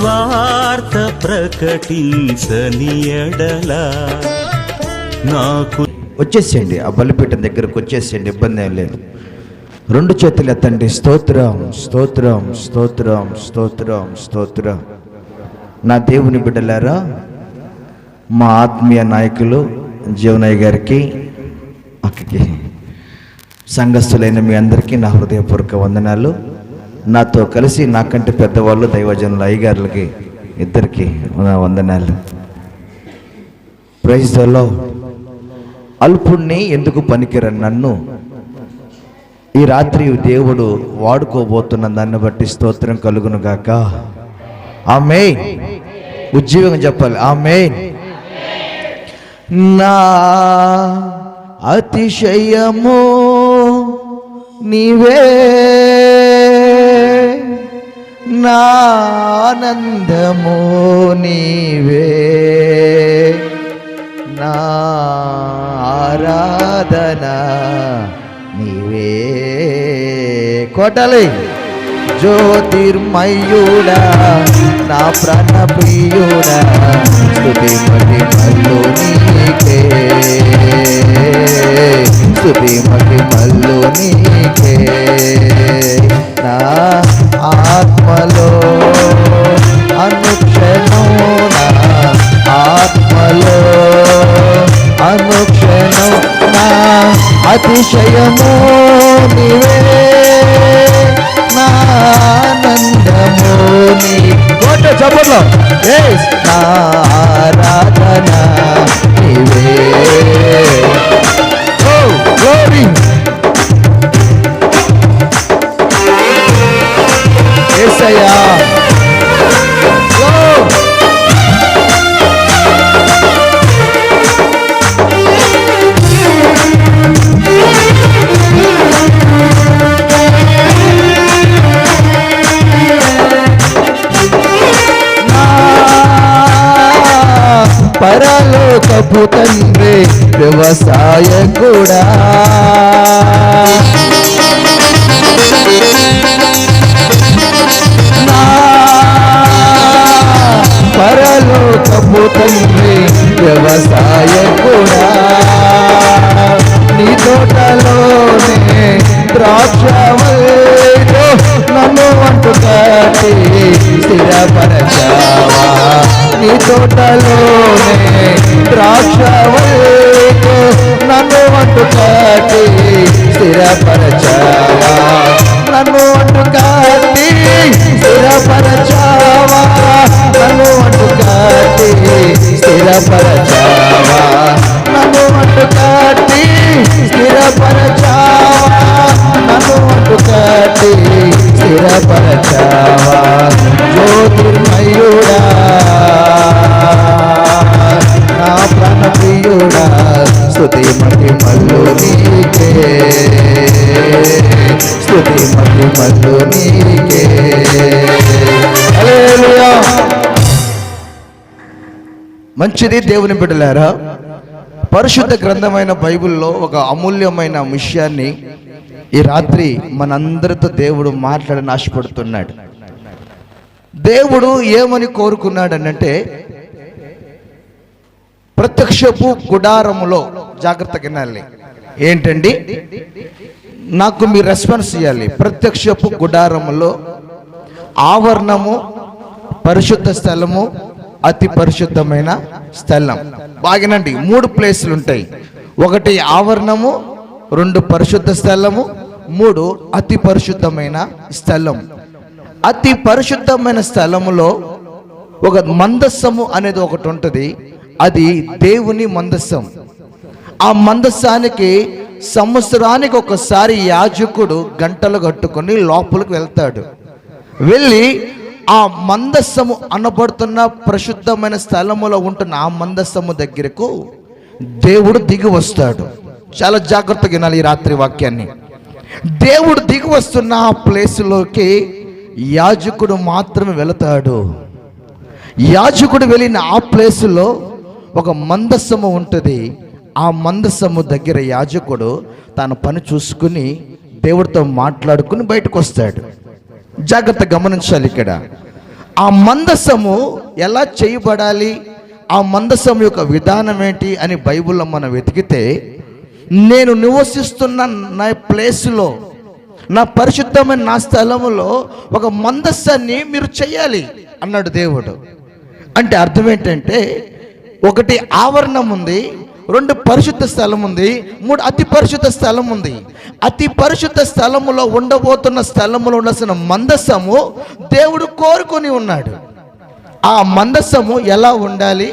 సువార్త ప్రకటించని ఎడల నాకు వచ్చేసేయండి, ఆ బలిపీఠం దగ్గరకు వచ్చేసేయండి, ఇబ్బంది ఏం లేదు. రెండు చేతులు ఎత్తండి. స్తోత్రం స్తోత్రం స్తోత్రం స్తోత్రం స్తోత్రం. నా దేవుని బిడ్డలారా, మా ఆత్మీయ నాయకులు జీవనయ్య గారికి, అక్కకి, సంఘస్థులైన మీ అందరికీ నా హృదయపూర్వక వందనాలు. నాతో కలిసి నాకంటే పెద్దవాళ్ళు దైవజనులు అయ్యగారులకి ఇద్దరికి వందనాలు. Praise the lord. అల్పుణ్ణి ఎందుకు పనికిరని నన్ను ఈ రాత్రి దేవుడు వాడుకోబోతున్న దాన్ని బట్టి స్తోత్రం కలుగును గాక. ఆమేన్. ఉజ్జీవంగా చెప్పాలి, ఆమేన్. నా అతిశయము నీవే, నా ఆనందము నీవే, నా ఆరాధన నీవే. కోటలి జ్యోతిర్మయుడా, నా ప్రాణ ప్రియుడా, స్తుతి మహిమలు నీకే, స్తుతి మహిమలు నీకే. నా ఆత్మలో అనుక్షణం, నా ఆత్మలో అనుక్షణం, నా అతిశయము నీవే, నా ఆనందము నీ. కోట చప్పట్లో నా ఆరాధన నీవే. Oh glory. యేసయ్యా పరలోకపు తండ్రి వ్యవసాయకుడా, నా పరలోకపు తండ్రి వ్యవసాయకుడా, నీ తోటలోనే ద్రాక్షవల్లిలో నన్ను అంటు కట్టి స్థిరపరచావా, నీ తోటలోనే ద్రాక్షవల్లిలో నన్ను అంటు కట్టి స్థిరపరచావా, నన్ను అంటు కట్టి స్థిరపరచావా, నన్ను అంటు కట్టి స్థిరపరచావా, నన్ను అంటు కట్టి స్థిరపరచావా, నన్ను అంటు కట్టి స్థిరపరచావా. జ్యోతిర్మయుడా, నా ప్రాణ ప్రియుడా, స్తుతి మహిమలు నీకే, స్తుతి మహిమలు నీకే. హల్లెలూయా. మంచిది దేవుని బిడ్డలారా, పరిశుద్ధ గ్రంథమైన బైబిల్లో ఒక అమూల్యమైన విషయాన్ని ఈ రాత్రి మనందరితో దేవుడు మాట్లాడని ఆశపడుతున్నాడు. దేవుడు ఏమని కోరుకున్నాడు అనంటే, ప్రత్యక్షపు గుడారములో, జాగ్రత్తగా వినాలి, ఏంటండి నాకు మీరు రెస్పాన్స్ ఇవ్వాలి. ప్రత్యక్షపు గుడారములో ఆవరణము, పరిశుద్ధ స్థలము, అతి పరిశుద్ధమైన స్థలం. బాగినండి, 3 ప్లేసులు ఉంటాయి. 1 ఆవరణము, 2 పరిశుద్ధ స్థలము, 3 అతి పరిశుద్ధమైన స్థలం. అతి పరిశుద్ధమైన స్థలములో ఒక మందస్సము అనేది ఒకటి ఉంటుంది. అది దేవుని మందస్సం. ఆ మందస్సానికి సంవత్సరానికి ఒకసారి యాజకుడు గంటలు కట్టుకొని లోపలికి వెళ్తాడు. వెళ్ళి ఆ మందస్సము అనబడుతున్న పరిశుద్ధమైన స్థలములో ఉంటున్న ఆ మందస్సము దగ్గరకు దేవుడు దిగి వస్తాడు. చాలా జాగ్రత్తగా వినాలి ఈ రాత్రి వాక్యాన్ని. దేవుడు దిగి వస్తున్న ఆ ప్లేసులోకి యాజకుడు మాత్రమే వెళతాడు. యాజకుడు వెళ్ళిన ఆ ప్లేసులో ఒక మందస్సము ఉంటుంది. ఆ మందస్సము దగ్గర యాజకుడు తన పని చూసుకుని దేవుడితో మాట్లాడుకుని బయటకు వస్తాడు. జాగ్రత్త గమనించాలి. ఇక్కడ ఆ మందసము ఎలా చేయబడాలి, ఆ మందసం యొక్క విధానం ఏంటి అని బైబిల్లో మనం వెతికితే, నేను నివసిస్తున్న నా ప్లేస్లో, నా పరిశుద్ధమైన నా స్థలములో ఒక మందస్సాన్ని మీరు చెయ్యాలి అన్నాడు దేవుడు. అంటే అర్థం ఏంటంటే, ఒకటి ఆవరణం ఉంది, 2 పరిశుద్ధ స్థలం ఉంది, 3 అతి పరిశుద్ధ స్థలం ఉంది. అతి పరిశుద్ధ స్థలములో ఉండబోతున్న స్థలములో ఉండాల్సిన మందసము దేవుడు కోరుకొని ఉన్నాడు. ఆ మందసము ఎలా ఉండాలి,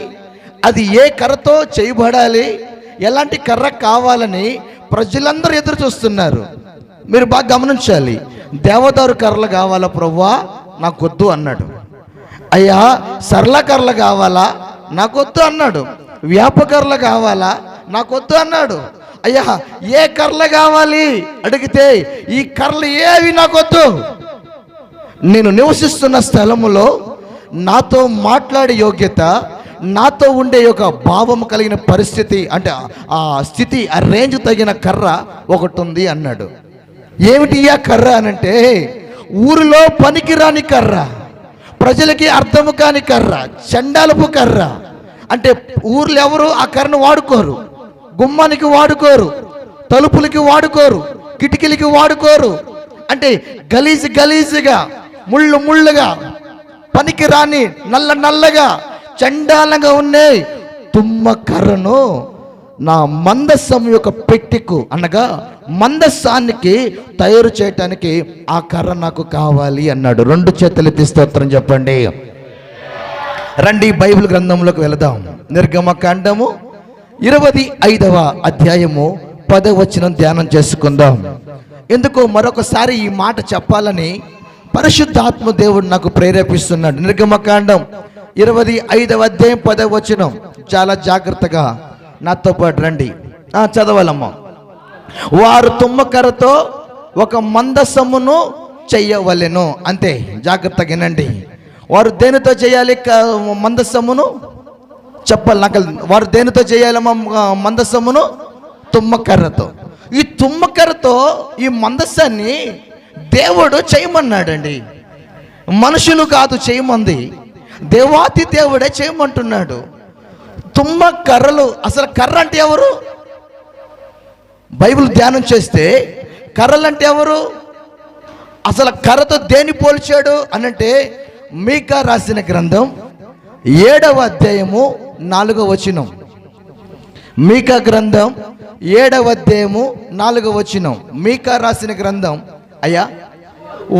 అది ఏ కర్రతో చేయబడాలి, ఎలాంటి కర్ర కావాలని ప్రజలందరూ ఎదురు చూస్తున్నారు. మీరు బాగా గమనించాలి. దేవదారు కర్రలు కావాలా ప్రభువా, నాకొద్దు అన్నాడు. అయ్యా సరళ కర్రలు కావాలా, నాకొద్దు అన్నాడు. వ్యాపకర్రలు కావాలా, నాకొద్దు అన్నాడు. అయ్యా ఏ కర్రలు కావాలి అడిగితే, ఈ కర్రలు ఏవి నాకొద్దు, నేను నివసిస్తున్న స్థలములో నాతో మాట్లాడే యోగ్యత, నాతో ఉండే యొక్క భావం కలిగిన పరిస్థితి, అంటే ఆ స్థితి, ఆ రేంజ్ తగిన కర్ర ఒకటి ఉంది అన్నాడు. ఏమిటి ఆ కర్ర అనంటే, ఊరిలో పనికిరాని కర్ర, ప్రజలకి అర్థము కాని కర్ర, చండాలపు కర్ర. అంటే ఊర్లో ఎవరు ఆ కర్రను వాడుకోరు, గుమ్మానికి వాడుకోరు, తలుపులకి వాడుకోరు, కిటికీలకి వాడుకోరు. అంటే గలీజుగా, ముళ్ళుగా, పనికిరాని నల్లగా, చండాలంగా ఉన్నాయి తుమ్మ కర్రను నా మందస్సం యొక్క పెట్టెకు, అనగా మందస్సానికి తయారు చేయటానికి ఆ కర్ర నాకు కావాలి అన్నాడు. 2 చేతులెత్తి స్తోత్రం చెప్పండి. రండి బైబిల్ గ్రంథంలోకి వెళదాం. నిర్గమకాండము 25వ అధ్యాయము 10వ వచనం ధ్యానం చేసుకుందాం. ఎందుకో మరొకసారి ఈ మాట చెప్పాలని పరిశుద్ధాత్మ దేవుడు నాకు ప్రేరేపిస్తున్నాడు. నిర్గమకాండం 25వ అధ్యాయం 10వ వచనం చాలా జాగ్రత్తగా నాతో పాటు రండి. చదవాలమ్మా. వారు తుమ్మకర్రతో ఒక మందసమును చెయ్యవలెను. అంతే, జాగ్రత్తగా వినండి. వారు దేనితో చేయాలి మందసమును? చెప్పాలి నాకు. వారు దేనితో చేయాలి మందసమును? తుమ్మకర్రతో. ఈ తుమ్మకర్రతో ఈ మందసాన్ని దేవుడు చేయమన్నాడండి. మనుషులు కాదు చేయమంది, దేవాతి దేవుడే చేయమంటున్నాడు. తుమ్మ కర్రలు, అసలు కర్ర అంటే ఎవరు? బైబిల్ ధ్యానం చేస్తే కర్రలు అంటే ఎవరు? అసలు కర్రతో దేని పోల్చాడు అనంటే, మీకా రాసిన గ్రంథం 7వ అధ్యాయము 4వ వచనం. మీకా గ్రంథం 7వ అధ్యాయము 4వ వచనం. మీకా రాసిన గ్రంథం. అయ్యా,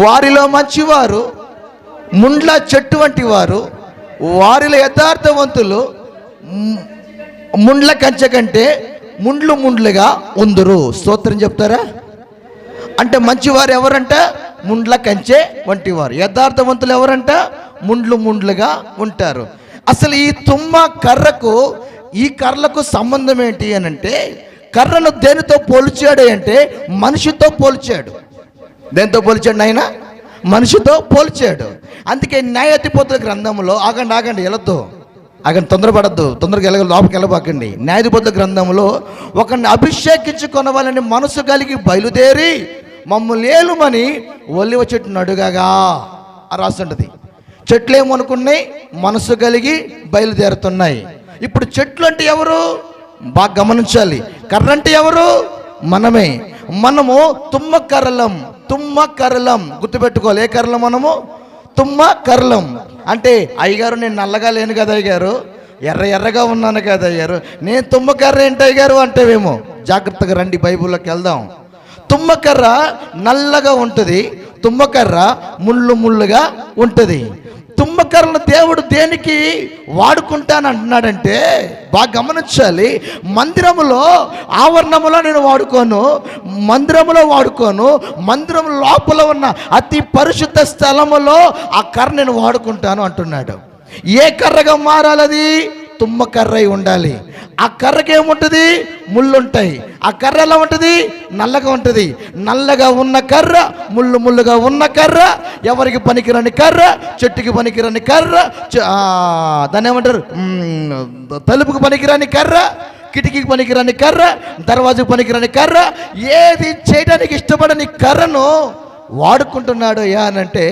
వారిలో మంచివారు ముండ్ల చెట్టు వంటి వారు, వారిలో యథార్థవంతులు ముండ్ల కంచె కంటే ముండ్లుగా ఉందురు. స్తోత్రం చెప్తారా? అంటే మంచివారు ఎవరంట? ముండ్ల కంచె వంటి వారు. యథార్థవంతులు ఎవరంట? ముండ్లుగా ఉంటారు. అసలు ఈ తుమ్మ కర్రకు ఈ కర్రలకు సంబంధం ఏంటి అని అంటే, కర్రను దేనితో పోల్చాడు అంటే మనిషితో పోల్చాడు. దేనితో పోల్చాడు ఆయన? మనిషితో పోల్చాడు. అందుకే న్యాయాధిపతుల గ్రంథంలో ఆగండి వెళ్ళొద్దు, తొందరపడద్దు, తొందరగా లోపలికి వెళ్ళబాకండి. న్యాయాధిపతుల గ్రంథంలో ఒకరిని అభిషేకించుకున్న వాళ్ళని మనసు కలిగి బయలుదేరి మమ్మల్ని ఏలుమని ఒలివ చెట్టును అడుగగా రాస్తుంటది. చెట్లు ఏమనుకున్నాయి? మనసు కలిగి బయలుదేరుతున్నాయి. ఇప్పుడు చెట్లు అంటే ఎవరు? బాగా గమనించాలి. కర్ర అంటే ఎవరు? మనమే. మనము తుమ్మ కర్రలం గుర్తుపెట్టుకోవాలి. ఏ కర్రలం? మనము తుమ్మ కర్రలం. అంటే అయ్యగారు నేను నల్లగా లేను కదా అయ్యగారు, ఎర్రగా ఉన్నాను కదా అయ్యారు, నేను తుమ్మ కర్ర ఏంటి అయ్యగారు అంటేవేమో. జాగ్రత్తగా రండి, బైబిల్లోకి వెళ్దాం. తుమ్మకర్ర నల్లగా ఉంటుంది, తుమ్మకర్ర ముళ్ళుగా ఉంటుంది. తుమ్మకర్రను దేవుడు దేనికి వాడుకుంటానంటున్నాడంటే బాగా గమనించాలి. మందిరములో ఆవరణములో నేను వాడుకోను, మందిరములో వాడుకోను, మందిరం లోపల ఉన్న అతి పరిశుద్ధ స్థలములో ఆ కర్ర నేను వాడుకుంటాను అంటున్నాడు. ఏ కర్రగా మారాలి? అది తుమ్మ కర్ర ఉండాలి. ఆ కర్రకి ఏముంటుంది? ముళ్ళుంటాయి. ఆ కర్ర ఎలా ఉంటుంది? నల్లగా ఉంటుంది. నల్లగా ఉన్న కర్ర, ముళ్ళుగా ఉన్న కర్ర, ఎవరికి పనికిరాని కర్ర, చెట్టుకి పనికిరాని కర్ర, దాన్ని ఏమంటారు, తలుపుకి పనికిరాని కర్ర, కిటికీకి పనికిరాని కర్ర, దర్వాజకు పనికిరాని కర్ర, ఏది చేయడానికి ఇష్టపడని కర్రను వాడుకుంటున్నాడు అయ్యా అని అంటే,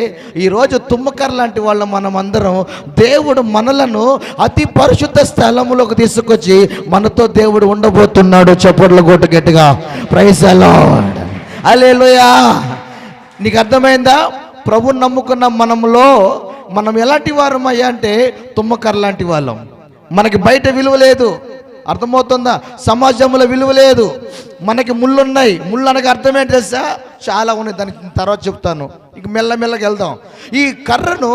ఈరోజు తుమ్మకర్ర లాంటి వాళ్ళ మనమందరం దేవుడు మనలను అతి పరిశుద్ధ స్థలములోకి తీసుకొచ్చి మనతో దేవుడు ఉండబోతున్నాడు. చప్పట్లు కొట్టు గట్టిగా, ప్రైజ్ ది లార్డ్, హల్లెలూయా. నీకు అర్థమైందా? ప్రభువుని నమ్ముకున్న మనం ఎలాంటి వారమయ్యా అంటే తుమ్మకర్ర లాంటి వాళ్ళం. మనకి బయట విలువ లేదు, అర్థమవుతుందా? సమాజంలో విలువ లేదు, మనకి ముళ్ళు ఉన్నాయి. ముళ్ళు అనగా అర్థం ఏంటి తెలుసా? చాలా ఉన్నాయి, దానికి తర్వాత చెప్తాను. ఇంక మెల్లమెల్లగా వెళ్దాం. ఈ కర్రను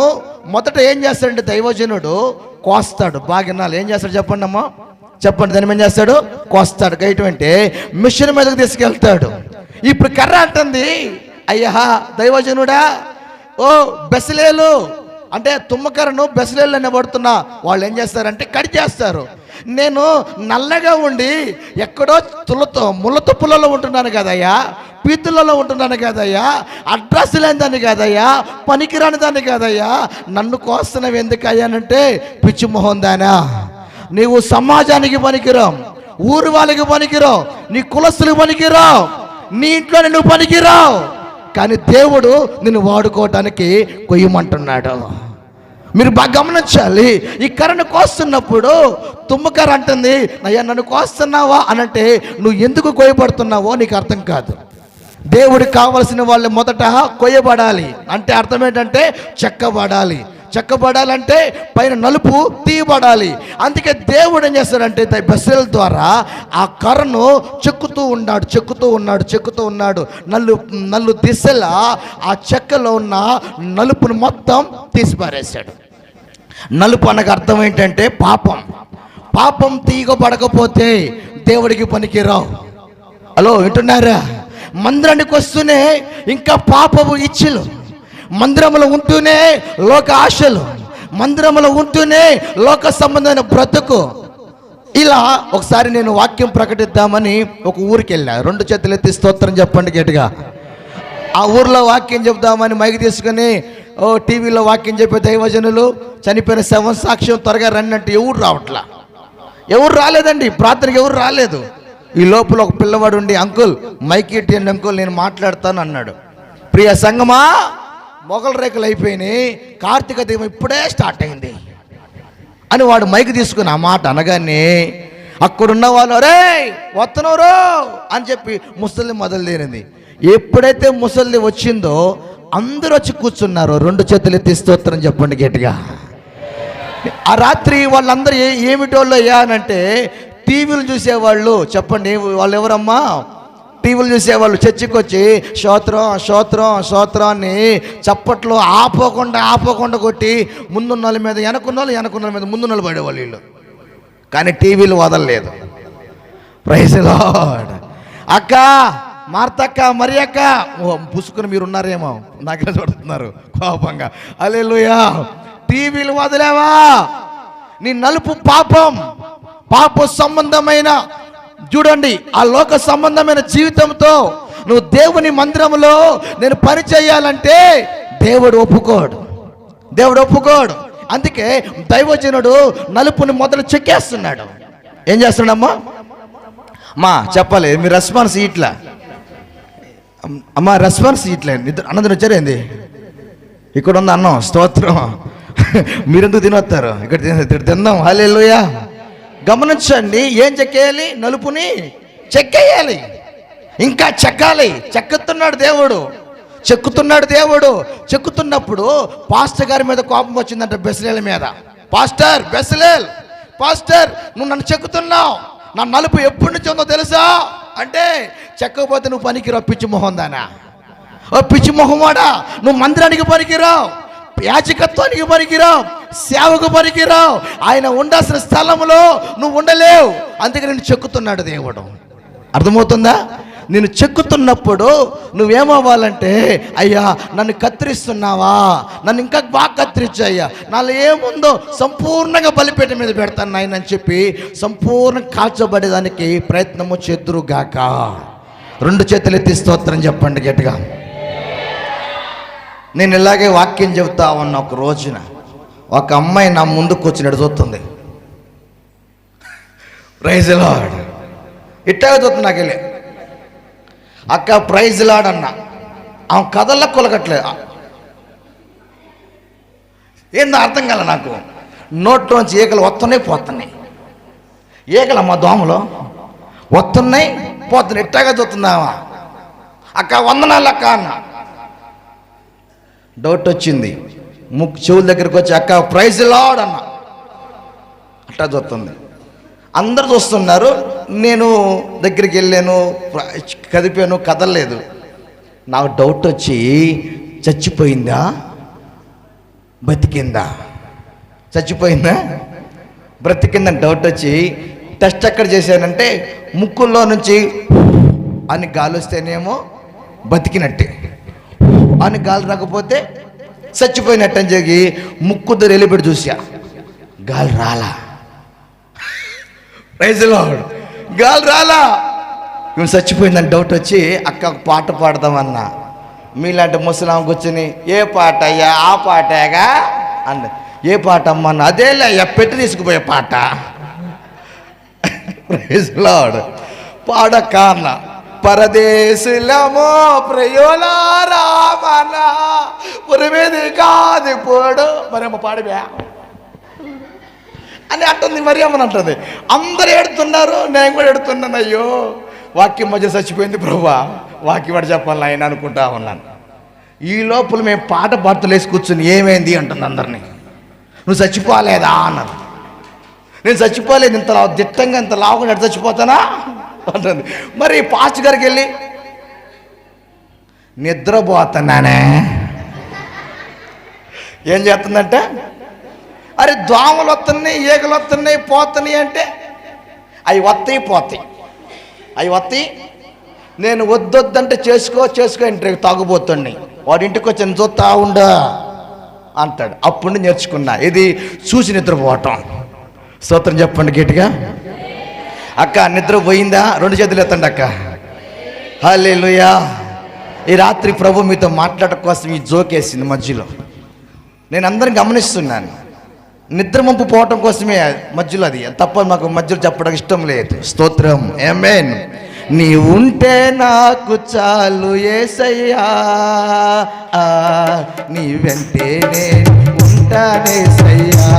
మొదట ఏం చేస్తాడంటే దైవజనుడు కోస్తాడు. బాగా వినాలి, ఏం చేస్తాడు చెప్పండి అమ్మా, చెప్పండి. దాన్ని ఏం చేస్తాడు? కోస్తాడు. గైట్ అంటే మిషన్ మీదకి తీసుకెళ్తాడు. ఇప్పుడు కర్ర అంటుంది, అయ్యా దైవజనుడా, ఓ బెసలేలు అంటే తుమ్మకర్రను బెసలేలు అనబడుతున్నా వాళ్ళు ఏం చేస్తారంటే కట్ చేస్తారు. నేను నల్లగా ఉండి ఎక్కడో ముళ్ళతుప్పులలో ఉంటున్నాను కదయ్యా, పీతులలో ఉంటున్నాను కదయ్యా, అడ్రస్ లేని దాన్ని కదయ్యా, పనికిరాని దాన్ని కదయ్యా, నన్ను కోస్తున్నావు ఎందుకయ్యానంటే, పిచ్చి మొహం దానా, నీవు సమాజానికి పనికిరావు, ఊరు వాళ్ళకి పనికిరావు, నీ కులస్తులకు పనికిరావు, నీ ఇంట్లో నువ్వు పనికిరావు, కానీ దేవుడు నిన్ను వాడుకోవటానికి కొయ్యమంటున్నాడు. మీరు బాగా గమనించాలి. ఈ కర్రను కోస్తున్నప్పుడు తుమ్మకర్ర అంటుంది, అయ్యా నన్ను కోస్తున్నావా అని అంటే, నువ్వు ఎందుకు కొయ్యబడుతున్నావో నీకు అర్థం కాదు. దేవుడికి కావలసిన వాళ్ళు మొదట కొయ్యబడాలి. అంటే అర్థం ఏంటంటే చెక్కబడాలి. చెక్కబడాలంటే పైన నలుపు తీయబడాలి. అందుకే దేవుడు ఏం చేస్తాడంటే బెసల ద్వారా ఆ కర్రను చెక్కుతూ ఉన్నాడు. నల్లు దిశల ఆ చెక్కలో ఉన్న నలుపును మొత్తం తీసిపారేశాడు. నలుపు అనగా అర్థం ఏంటంటే పాపం తీయబడకపోతే దేవుడికి పనికిరావు. హలో వింటున్నారా? మందిరానికి వస్తూనే ఇంకా పాపపు ఇచ్ఛలు, మందిరంలో ఉంటూనే లోక ఆశలు, మందిరంలో ఉంటూనే లోక సంబంధమైన బ్రతుకు. ఇలా ఒకసారి నేను వాక్యం ప్రకటిద్దామని ఒక ఊరికి వెళ్ళా. 2 చేతులు ఎత్తి స్తోత్రం చెప్పండి గట్టిగా. ఆ ఊర్లో వాక్యం చెప్దామని మైక్ తీసుకుని టీవీలో వాక్యం చెప్పే దైవజనులు చనిపోయిన శవం సాక్ష్యం త్వరగా రండి అంటే ఎవరు రాలేదండి. ప్రార్థనకి ఎవరు రాలేదు. ఈ లోపల ఒక పిల్లవాడు ఉండి, అంకుల్ మైక్ ఇట్టండి అంకుల్, నేను మాట్లాడతాను అన్నాడు. ప్రియ సంగమా, మొగల రేకులు అయిపోయినాయి, కార్తీక దీపం ఇప్పుడే స్టార్ట్ అయింది అని వాడు మైక్ తీసుకుని ఆ మాట అనగానే అక్కడున్న వాళ్ళు రే వస్తున్నారు అని చెప్పి ముసలి మొదలుదేరింది. ఎప్పుడైతే ముసలి వచ్చిందో అందరూ వచ్చి కూర్చున్నారు. 2 చేతులు ఎత్తి స్తోత్రం చెప్పండి గట్టిగా. ఆ రాత్రి వాళ్ళందరూ ఏమిటోళ్ళు అయ్యా అనంటే, టీవీలు చూసేవాళ్ళు. చెప్పండి వాళ్ళు ఎవరమ్మా? టీవీలు చూసేవాళ్ళు. చర్చికి వచ్చి స్తోత్రాన్ని చప్పట్లో ఆపోకుండా కొట్టి ముందున్న వాళ్ళ మీద వెనకున్న వాళ్ళ మీద ముందున్న వాళ్ళు పడేవాళ్ళు వీళ్ళు. కానీ టీవీలు వదలలేదు. Praise the Lord. అక్క మార్తక్క మరి అక్క పుసుకుని మీరు ఉన్నారేమో నాకే చూడుతున్నారు కోపంగా. హల్లెలూయా. టీవీలు వదిలేవా? నీ నలుపు పాప సంబంధమైన చూడండి ఆ లోక సంబంధమైన జీవితంతో నువ్వు దేవుని మందిరంలో నేను పని చేయాలంటే దేవుడు ఒప్పుకోడు. అందుకే దైవజనుడు నలుపుని మొదలు చెక్కేస్తున్నాడు. ఏం చేస్తున్నాడమ్మా? అమ్మా చెప్పాలి, మీ రెస్పాన్స్ ఇట్లా అమ్మా, రెస్పాన్స్ ఇట్లే. అన్నది వచ్చారేంది? ఇక్కడ ఉంది అన్నం, స్తోత్రం. మీరెందుకు తినొస్తారు? ఇక్కడ తిందాం. హల్లెలూయా. గమనించండి, ఏం చెక్కేయాలి? నలుపుని చెక్కేయాలి, ఇంకా చెక్కాలి. చెక్కుతున్నాడు దేవుడు. చెక్కుతున్నప్పుడు పాస్టర్ గారి మీద కోపం వచ్చిందంట, బెసలేల మీద. పాస్టర్ నువ్వు నన్ను చెక్కుతున్నావు, నా నలుపు ఎప్పటి నుంచి ఉందో తెలుసా అంటే, చెక్కకపోతే నువ్వు పనికిరావు పిచ్చి మొహం దానా, ఓ పిచ్చి మొహమాడా, నువ్వు మందిరానికి పనికిరావు, యాజకత్వానికి పనికిరావు, సేవకు పనికిరావు, ఆయన ఉండాల్సిన స్థలంలో నువ్వు ఉండలేవు. అందుకే నేను చెక్కుతున్నాడు దేవుడు. అర్థమవుతుందా? నేను చెక్కుతున్నప్పుడు నువ్వేమవ్వాలంటే, అయ్యా నన్ను కత్తిరిస్తున్నావా, నన్ను ఇంకా బాగా కత్తిరించు అయ్యా, నాలో ఏముందో సంపూర్ణంగా బలిపేట మీద పెడతాను నాయన అని చెప్పి సంపూర్ణ కాల్చబడేదానికి ప్రయత్నము చేద్దురుగాక. 2 చేతులు ఎత్తి స్తోత్రం చెప్పండి గట్టిగా. నేను ఇలాగే వాక్యం చెబుతా ఉన్న ఒక రోజున ఒక అమ్మాయి నా ముందుకు వచ్చినట్టు చూస్తుంది. Praise the Lord. ఇట్టాగే చూస్తుంది. నాకెళ్ళి అక్క ప్రైజ్ ది లార్డ్ అన్న. ఆమె కథల్లో కొలగట్లేదు. ఏందో అర్థం కాలే నాకు. నోట్లోంచి ఈకలు వస్తున్నాయి పోతున్నాయి. ఈకలమ్మ దోమలు వస్తున్నాయి పోతున్నాయి. ఇట్టాగా చూస్తున్నావా అక్క, వందనాలు అక్క అన్న. డౌట్ వచ్చింది. చెవుల దగ్గరికి వచ్చి అక్క ప్రైజ్ లార్డ్ అన్న. అట్టా చూస్తుంది. అందరు చూస్తున్నారు. నేను దగ్గరికి వెళ్ళాను, కదిపాను, కదలలేదు. నాకు డౌట్ వచ్చి చచ్చిపోయిందా బతికిందా, చచ్చిపోయిందా బ్రతికిందని డౌట్ వచ్చి టెస్ట్ ఎక్కడ చేశానంటే ముక్కుల్లో నుంచి అని గాలి వస్తేనేమో బతికినట్టే, అని గాలి రాకపోతే చచ్చిపోయినట్టు అని చెప్పి ముక్కు దగ్గర వెళ్ళిపెట్టి చూసా. గాలి రాలా. Praise lord. గాలి రాలా. మేము చచ్చిపోయిందని డౌట్ వచ్చి అక్క పాట పాడదామన్నా. మీలాంటి ముసలాం కూర్చొని ఏ పాట అయ్యా, ఆ పాటగా అన్న. ఏ పాట అమ్మా? అదేలే అయ్యా, పెట్టి తీసుకుపోయే పాట. Praise lord. పాడక్క అన్న. పరదేశులమో ప్రయోలారామన పురమేది కాదు పోడు మరేమో పాడివా అని అంటుంది. మరి అమ్మని అంటుంది. అందరు ఏడుతున్నారు, నేను కూడా ఏడుతున్నాను. అయ్యో వాక్యం మధ్య చచ్చిపోయింది ప్రభువా, వాక్యం వాడు చెప్పాలి ఆయన అనుకుంటా ఉన్నాను. ఈ లోపల మేము పాట పాటలు వేసి కూర్చుని ఏమైంది అంటుంది అందరినీ. నువ్వు చచ్చిపోలేదా అన్నారు. నేను చచ్చిపోలేదు, ఇంత దిట్టంగా ఇంత లావుగా చచ్చిపోతానా అంటుంది. మరి పాస్ట్ గారికి వెళ్ళి నిద్రపోతున్నానే ఏం చేస్తుందంటే, అరే దోమలు వస్తున్నాయి, ఈగలు వస్తున్నాయి, పోతున్నాయి అంటే అవి వస్తాయి పోతాయి, అవి వస్తాయి. నేను వద్దొద్దంటే చేసుకో ఇంటికి తాగుబోతున్నాయి. వాడి ఇంటికి వచ్చి నేను చూస్తా ఉండా అంటాడు. అప్పుడు నేర్చుకున్నా ఇది చూసి నిద్రపోవటం. స్తోత్రం చెప్పండి గట్టిగా. అక్క నిద్ర పోయిందా? 2 చేతులు ఎత్తండి అక్క. హల్లెలూయా. ఈ రాత్రి ప్రభు మీతో మాట్లాడటం కోసం ఈ జోకేసింది మధ్యలో. నేను అందరిని గమనిస్తున్నాను. నిద్ర మంపు పోవటం కోసమే మధ్యలో, అది తప్ప మాకు మధ్యలో చెప్పడం ఇష్టం లేదు. స్తోత్రం. ఆమేన్. నీ ఉంటే నాకు చాలు యేసయ్యా, నీ వెంటే నేను ఉంటానేసయ్యా.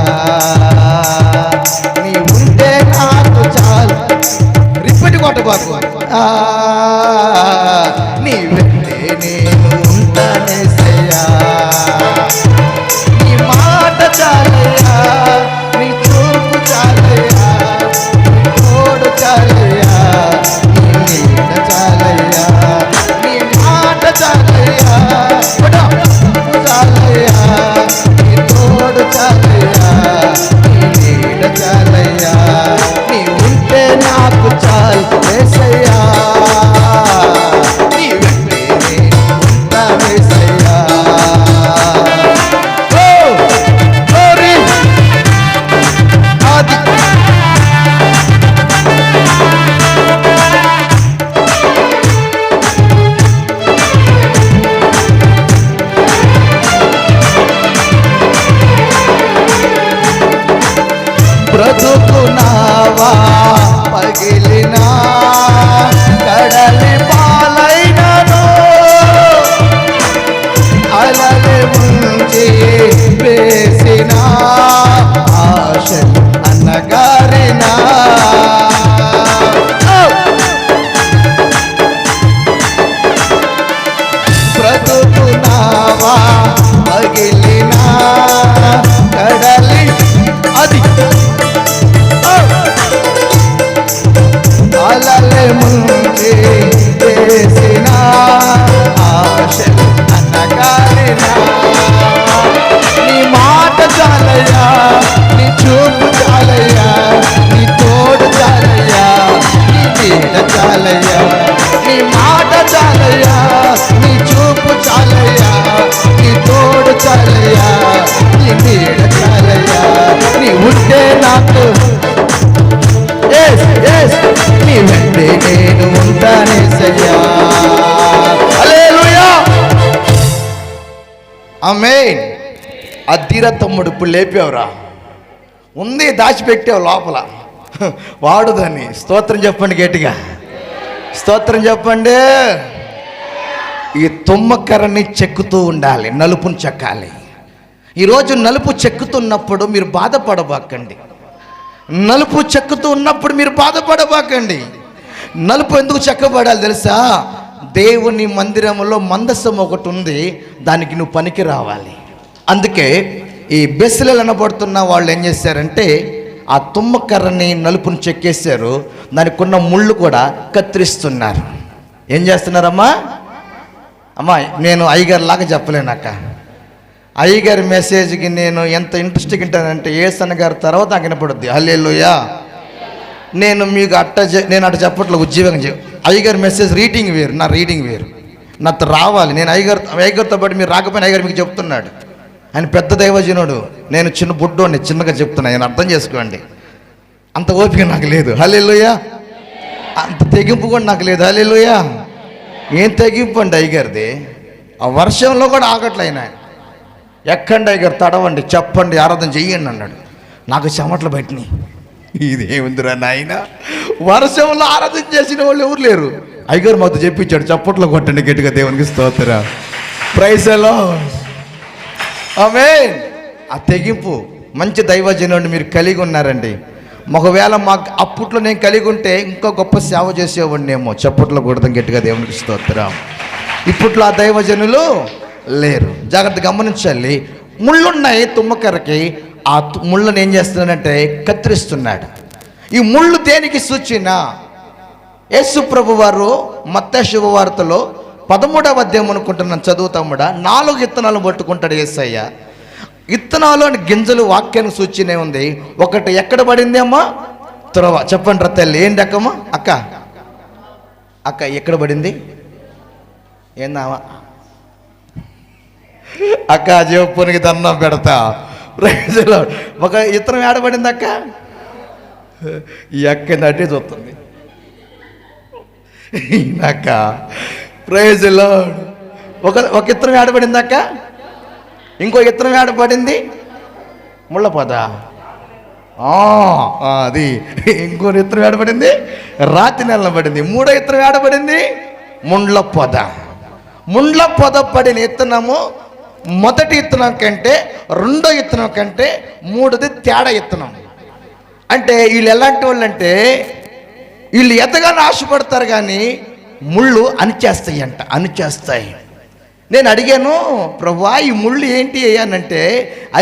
నీ ఉంటే నాకు చాలు. రిపీట్ కొట్ట బాబు. నీ వెంటే నేను ఉంటానేసయ్యా. నీ మాట చాలయ్యా, నీ చూపు చాలయ్యా, నీ తోడు చాలయ్యా, నీ నీడ చాలయ్యా, నీ మాట చాలయ్యా, చాలయ్యా, నీ తోడు చాలయ్యా, నీ నీడ చాలయ్యా. నీ ఉంటే నాకు చాలు యేసయ్యా, నీ వెంటే నేను ఉంటా యేసయ్యా. బ్రతుకునావా పగిలినా కడలి పాలైనను, అలలే ముంచి వేసిన ఆశలు అన్నగారినా. బ్రతుకునావా పగిలినా కడలి అది అలలే ముంచి వేసిన ఆశలు అన్నగారినా. నీ మాట చాలయ్యా, నీ చూపు చాలయ్యా, నీ తోడు చాలయ్యా, నీ నీడ చాలయ్యా. నీ మాట చాలయ్యా, నీ చూపు చాలయ్యా, నీ తోడు చాలయ్యా, నీ నీడ చాలయ్యా. నీ ఉంటే నాకు నీ వెంటే నేను ఉంటానేసయ్యా. హల్లెలూయా. ఆమేన్. అద్దిరా తమ్ముడు, ఇప్పుడు లేపావురా, ఉంది దాచిపెట్టావు లోపల, వాడుదని. స్తోత్రం చెప్పండి గట్టిగా. స్తోత్రం చెప్పండి. ఈ తుమ్మకర్రని చెక్కుతూ ఉండాలి, నలుపుని చెక్కాలి. ఈరోజు నలుపు చెక్కుతున్నప్పుడు మీరు బాధపడబాకండి. నలుపు చెక్కుతూ ఉన్నప్పుడు మీరు బాధపడబాకండి. నలుపు ఎందుకు చెక్కబడాలి తెలుసా? దేవుని మందిరంలో మందసం ఒకటి ఉంది, దానికి నువ్వు పనికి రావాలి. అందుకే ఈ బెస్సులు అనబడుతున్న వాళ్ళు ఏం చేశారంటే ఆ తుమ్మకర్రని నలుపుని చెక్కేశారు, దానికి ఉన్న ముళ్ళు కూడా కత్తిరిస్తున్నారు. ఏం చేస్తున్నారమ్మా? అమ్మా నేను అయ్యగారి లాగా చెప్పలేనాక, అయ్యగారి మెసేజ్కి నేను ఎంత ఇంట్రెస్ట్గా వింటానంటే ఏసన్న గారి తర్వాత నాకు వినపడుద్ది. హల్లెలూయా. నేను మీకు నేను అట్ట చెప్పట్లో ఉద్యోగం అయ్యగారి మెసేజ్ రీడింగ్ వేరు, నా రీడింగ్ వేరు. నాతో రావాలి. నేను అయ్యగారితో పాటు మీరు రాకపోయినా అయ్యగారు మీకు చెప్తున్నాడు. ఆయన పెద్ద దైవజనుడు, నేను చిన్న బుడ్డోని చిన్నగా చెప్తున్నా, నేను అర్థం చేసుకోండి. అంత ఓపిక నాకు లేదు. హల్లెలూయా. అంత తెగింపు కూడా నాకు లేదు. హల్లెలూయా. ఏం తెగింపు అండి అయ్యగారిది? ఆ వర్షంలో కూడా ఆగట్లే ఆయన. ఎక్కండి అయ్యగారు, తడవండి, చెప్పండి, ఆరాధన చెయ్యండి అన్నాడు. నాకు చెమటలు బయటని ఇదేముందిరా నాయన, వర్షంలో ఆరాధన చేసిన వాళ్ళు ఎవరు లేరు. అయ్యగారు మాతో చెప్పించాడు, చప్పట్లో కొట్టండి గట్టిగా, దేవునికి స్తోత్రం. Praise the Lord. ఆమేన్. ఆ తెగింపు మంచి దైవజనుడిని మీరు కలిగి ఉన్నారండి. ఒకవేళ మాకు అప్పట్లో నేను కలిగి ఉంటే ఇంకా గొప్ప సేవ చేసేవాడినేమో. చప్పట్లో కొడదాం గట్టిగా, దేవునికి స్తోత్రం. ఇప్పట్లో ఆ దైవజనులు లేరు. జాగ్రత్త గమనించాలి. ముళ్ళున్నాయి తుమ్మకర్రకి, ఆ ముళ్ళను ఏం చేస్తున్నాడంటే కత్తిరిస్తున్నాడు. ఈ ముళ్ళు దేనికి సూచన? యేసు ప్రభు వారు మత్తయి శుభవార్తలో 13వ అధ్యాయం అనుకుంటున్నాను, చదువుతాముడా. 4 విత్తనాలు పట్టుకుంటాడు యేసయ్య. విత్తనాలు అని గింజలు వాక్యానికి సూచనే ఉంది. ఒకటి ఎక్కడ పడింది అమ్మా? త్రోవ. చెప్పండి రా తల్లి, ఏంటి అక్కమ్మా? అక్క ఎక్కడ పడింది? ఏందామా అక్క? జీవపునికి దండం పెడతా. ప్రైజ్లో ఒక ఇత్తనం ఏడబడింది అక్క. ఈ అక్క నటే చూస్తుంది అక్క. ప్రైజ్లో ఒక ఇత్తనం ఏడబడింది అక్క. ఇంకో ఇత్తనం ఏడబడింది ముళ్ళ పొద. అది ఇంకో ఇత్తనం ఏడబడింది రాతి నెల పడింది. మూడో ఇత్తనం ఏడబడింది ముండ్ల పొద. ముండ్ల పొద పడిన ఇత్తనము మొదటి ఇత్తనం కంటే, రెండో ఇత్తనం కంటే మూడోది తేడా ఇత్తనం. అంటే వీళ్ళు ఎలాంటి వాళ్ళు అంటే వీళ్ళు ఎదగానే ఆశపడతారు కానీ ముళ్ళు అణిచేస్తాయి. నేను అడిగాను, ప్రభువా ఈ ముళ్ళు ఏంటి అయ్యానంటే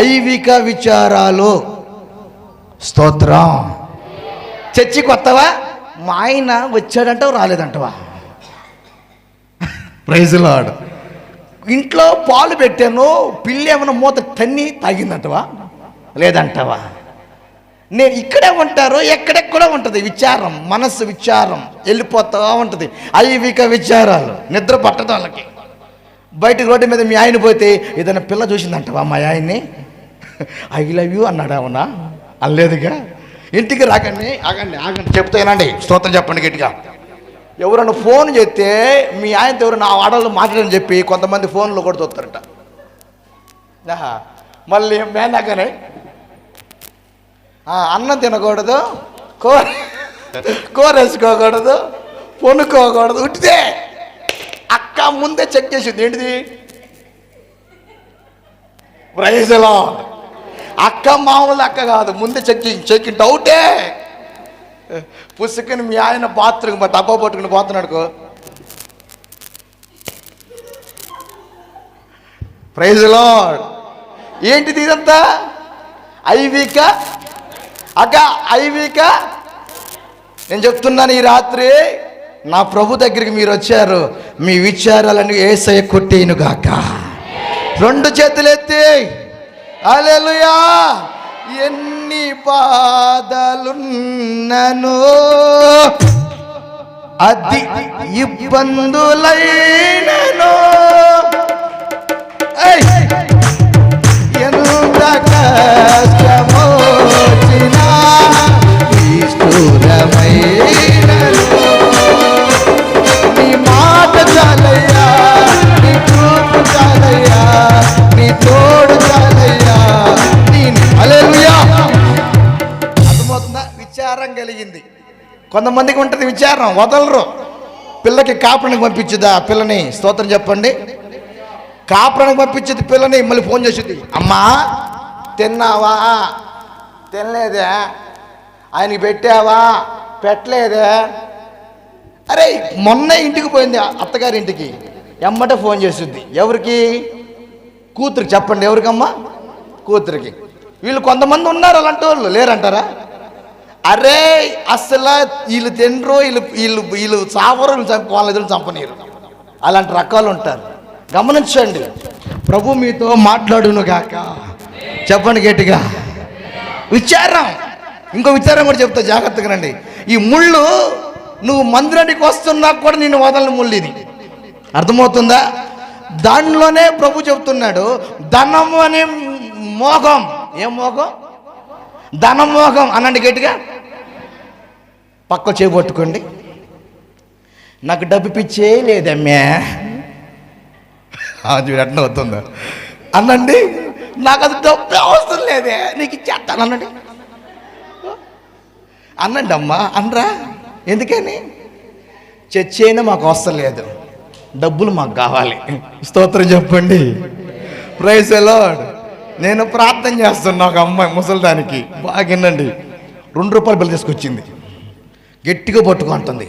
ఐవిక విచారాలు. స్తోత్రం. చర్చికి వస్తావా? మా ఆయన వచ్చాడంటావు, రాలేదంటవా? Praise the Lord. ఇంట్లో పాలు పెట్టాను, పిల్లి ఏమైనా మూత తన్ని తాగిందంటవా? లేదంటవా? నేను ఇక్కడే ఉంటారు, ఎక్కడెక్కడో ఉంటుంది విచారం, మనస్సు విచారం వెళ్ళిపోతా ఉంటుంది. ఐవిక విచారాలు, నిద్ర పట్టదు వాళ్ళకి. బయట రోడ్డు మీద మీ ఆయన పోతే ఏదైనా పిల్ల చూసిందంటవా మా ఆయన్ని? ఐ లవ్ యూ అన్నాడు. అవునా? అనలేదుగా. ఇంటికి రాకండి, ఆగండి చెప్తానండి, స్తోత్రం చెప్పండి గట్టిగా. ఎవరన్నా ఫోన్ చేస్తే మీ ఆయనతో ఎవరైనా ఆడవాళ్ళు మాట్లాడని చెప్పి కొంతమంది ఫోన్లో కూడా చూస్తారట. మళ్ళీ మేనాకనే అన్నం తినకూడదు, కూర వేసుకోకూడదు, పొనుక్కోకూడదు. ఉట్టిదే అక్క ముందే చెక్ చేసింది. ఏంటిది? ప్రైజ్లో అక్క మామూలు అక్క కాదు, ముందే చెక్కింగ్ డౌటే. పుస్తకని మీ ఆయన బాత్రూమ్ డబ్బా పట్టుకుని పోతున్నాడుకో, ప్రైజ్ లార్డ్. ఏంటిది ఇదంతా? ఐవిక అక్క, ఐవిక. నేను చెప్తున్నాను, ఈ రాత్రి నా ప్రభు దగ్గరికి మీరు వచ్చారు, మీ విచారాలను యేసయ్య కొట్టేను గాక. 2 చేతులెత్తి హల్లెలూయా. ఎన్ని బాధలున్నను, అది ఇబ్బందులైనను, ఎంత కష్టమొచ్చినా నిష్ఠురమైనను, నీ మాట చాలయ్యా, నీ చూపు చాలయ్యా, నీ తోడు చాలయ్యా. హల్లెలూయా. అర్థమవుతుందా? విచారం కలిగింది. కొంతమందికి ఉంటుంది విచారం, వదలరు. పిల్లకి కాపురానికి పంపించుదా పిల్లని? స్తోత్రం చెప్పండి. కాపురానికి పంపించేది పిల్లని, మళ్ళీ ఫోన్ చేసేది, అమ్మా తిన్నావా? తినలేదే. ఆయనకి పెట్టావా? పెట్టలేదే. అరే మొన్న ఇంటికి పోయింది అత్తగారి ఇంటికి, ఎమ్మటే ఫోన్ చేస్తుంది. ఎవరికి? కూతురికి. చెప్పండి ఎవరికమ్మా? కూతురికి. వీళ్ళు కొంతమంది ఉన్నారు అలాంటి వాళ్ళు, లేరంటారా? అరే అసలు వీళ్ళు తినరు, వీళ్ళు చావరు, వాళ్ళ ఎదురు చంపనీరు, అలాంటి రకాలు ఉంటారు. గమనించండి. ప్రభు మీతో మాట్లాడును గాక. చెప్పండి గట్టిగా. విచారం, ఇంకో విచారం కూడా చెప్తా, జాగ్రత్తగా రండి. ఈ ముళ్ళు నువ్వు మందిరానికి వస్తున్నా కూడా నేను వదలని ముళ్ళు ఇది. అర్థమవుతుందా? దానిలోనే ప్రభు చెప్తున్నాడు, ధనము అనే మోహం. ఏం మోహం? ధనం మోహం అనండి గట్టిగా. పక్క చేయబట్టుకోండి. నాకు డబ్బు పిచ్చే లేదమ్మే. చూడు ఎట్లా అవుతుందా అనండి. నాకు అది డబ్బు అవసరం లేదే, నీకు ఇచ్చేస్తాను అనండి. అనండి అమ్మా, అనరా? ఎందుకని? చచ్చైనా మాకు అవసరం లేదు, డబ్బులు మాకు కావాలి. స్తోత్రం చెప్పండి. Praise the lord. నేను ప్రార్థన చేస్తున్నా. ఒక అమ్మాయి ముసలిదానికి బాగా వినండి, 2 రూపాయల బిల్లు తీసుకొచ్చింది, గట్టిగా పట్టుకుంటుంది.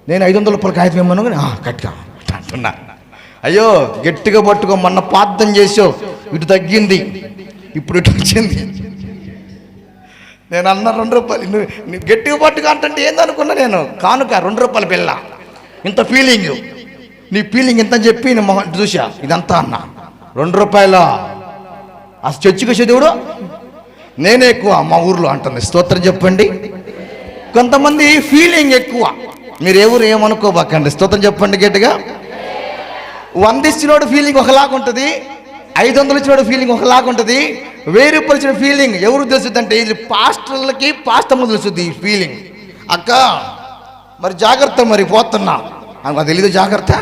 నేను 500 రూపాయల కాగితం ఇమ్మను కానీ గట్టిగా అంటున్నా. అయ్యో గట్టిగా పట్టుకో, మొన్న ప్రార్థన చేసావు, ఇటు తగ్గింది, ఇప్పుడు ఇటు వచ్చింది. నేను అన్న 2 రూపాయలు నువ్వు గట్టిగా పట్టుకో అంటే ఏందనుకున్నా నేను? కానుక 2 రూపాయల బిల్ల, ఇంత ఫీలింగ్, నీ ఫీలింగ్ ఇంత చెప్పి నేను చూసా, ఇదంతా అన్న 2 రూపాయలు. అసలు చర్చికి దేవుడు నేనే ఎక్కువ మా ఊర్లో అంటుంది. స్తోత్రం చెప్పండి. కొంతమంది ఫీలింగ్ ఎక్కువ, మీరు ఎవరు ఏమనుకోబాకండి. స్తోత్రం చెప్పండి గట్టిగా. 100 ఇచ్చినోడు ఫీలింగ్ ఒకలాగా ఉంటుంది, 500 ఇచ్చినోడు ఫీలింగ్ ఒకలాగా ఉంటుంది, 1000 రూపాయలు ఇచ్చిన ఫీలింగ్ ఎవరు తెలుస్తుంది అంటే ఇది పాస్టర్లకి పాస్టర్లు తెలుస్తుంది ఈ ఫీలింగ్. అక్క మరి జాగ్రత్త, మరి పోతున్నా నాకు తెలీదు జాగ్రత్త.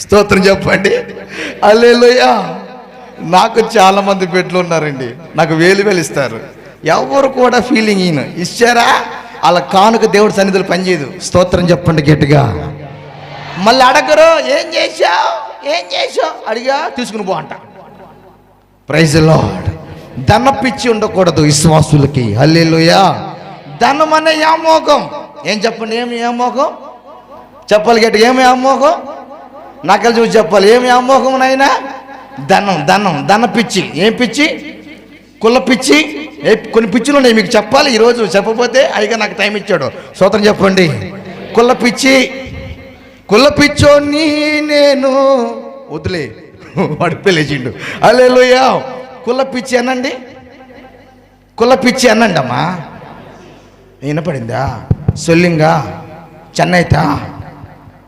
స్తోత్రం చెప్పండి. హల్లెలూయా. నాకు చాలామంది పెట్లు ఉన్నారండి, నాకు 1000 ఇస్తారు, ఎవరు కూడా ఫీలింగ్ ఇచ్చారా అలా కానుక దేవుడి సన్నిధిలో పనిచేయదు. స్తోత్రం చెప్పండి గట్టిగా. మళ్ళీ అడగరు, ఏం చేశావు అడిగా, తీసుకుని పో అంట. Praise the lord. ధనపిచ్చి ఉండకూడదు విశ్వాసులకి. హల్లెలూయా. ధనం అనే యామోహం. ఏం చెప్పండి, ఏమి యామోహం? చెప్పాలి గట్టిగా, ఏమి యామోహం? నాకలు చూసి చెప్పాలి, ఏమి యామోహం నైనా? ధన పిచ్చి. ఏం పిచ్చి? కుల పిచ్చి. కొన్ని పిచ్చులు ఉన్నాయి, మీకు చెప్పాలి ఈరోజు, చెప్పకపోతే అయిగా నాకు టైం ఇచ్చాడు. స్తోత్రం చెప్పండి. కుల పిచ్చోని నేను వదిలే, వాడి పెళ్ళేసిండు. హల్లెలూయా. కుల పిచ్చి అనండి, కుల పిచ్చి అనండి అమ్మా. వినపడిందా? సొల్లింగా చెన్నైతా.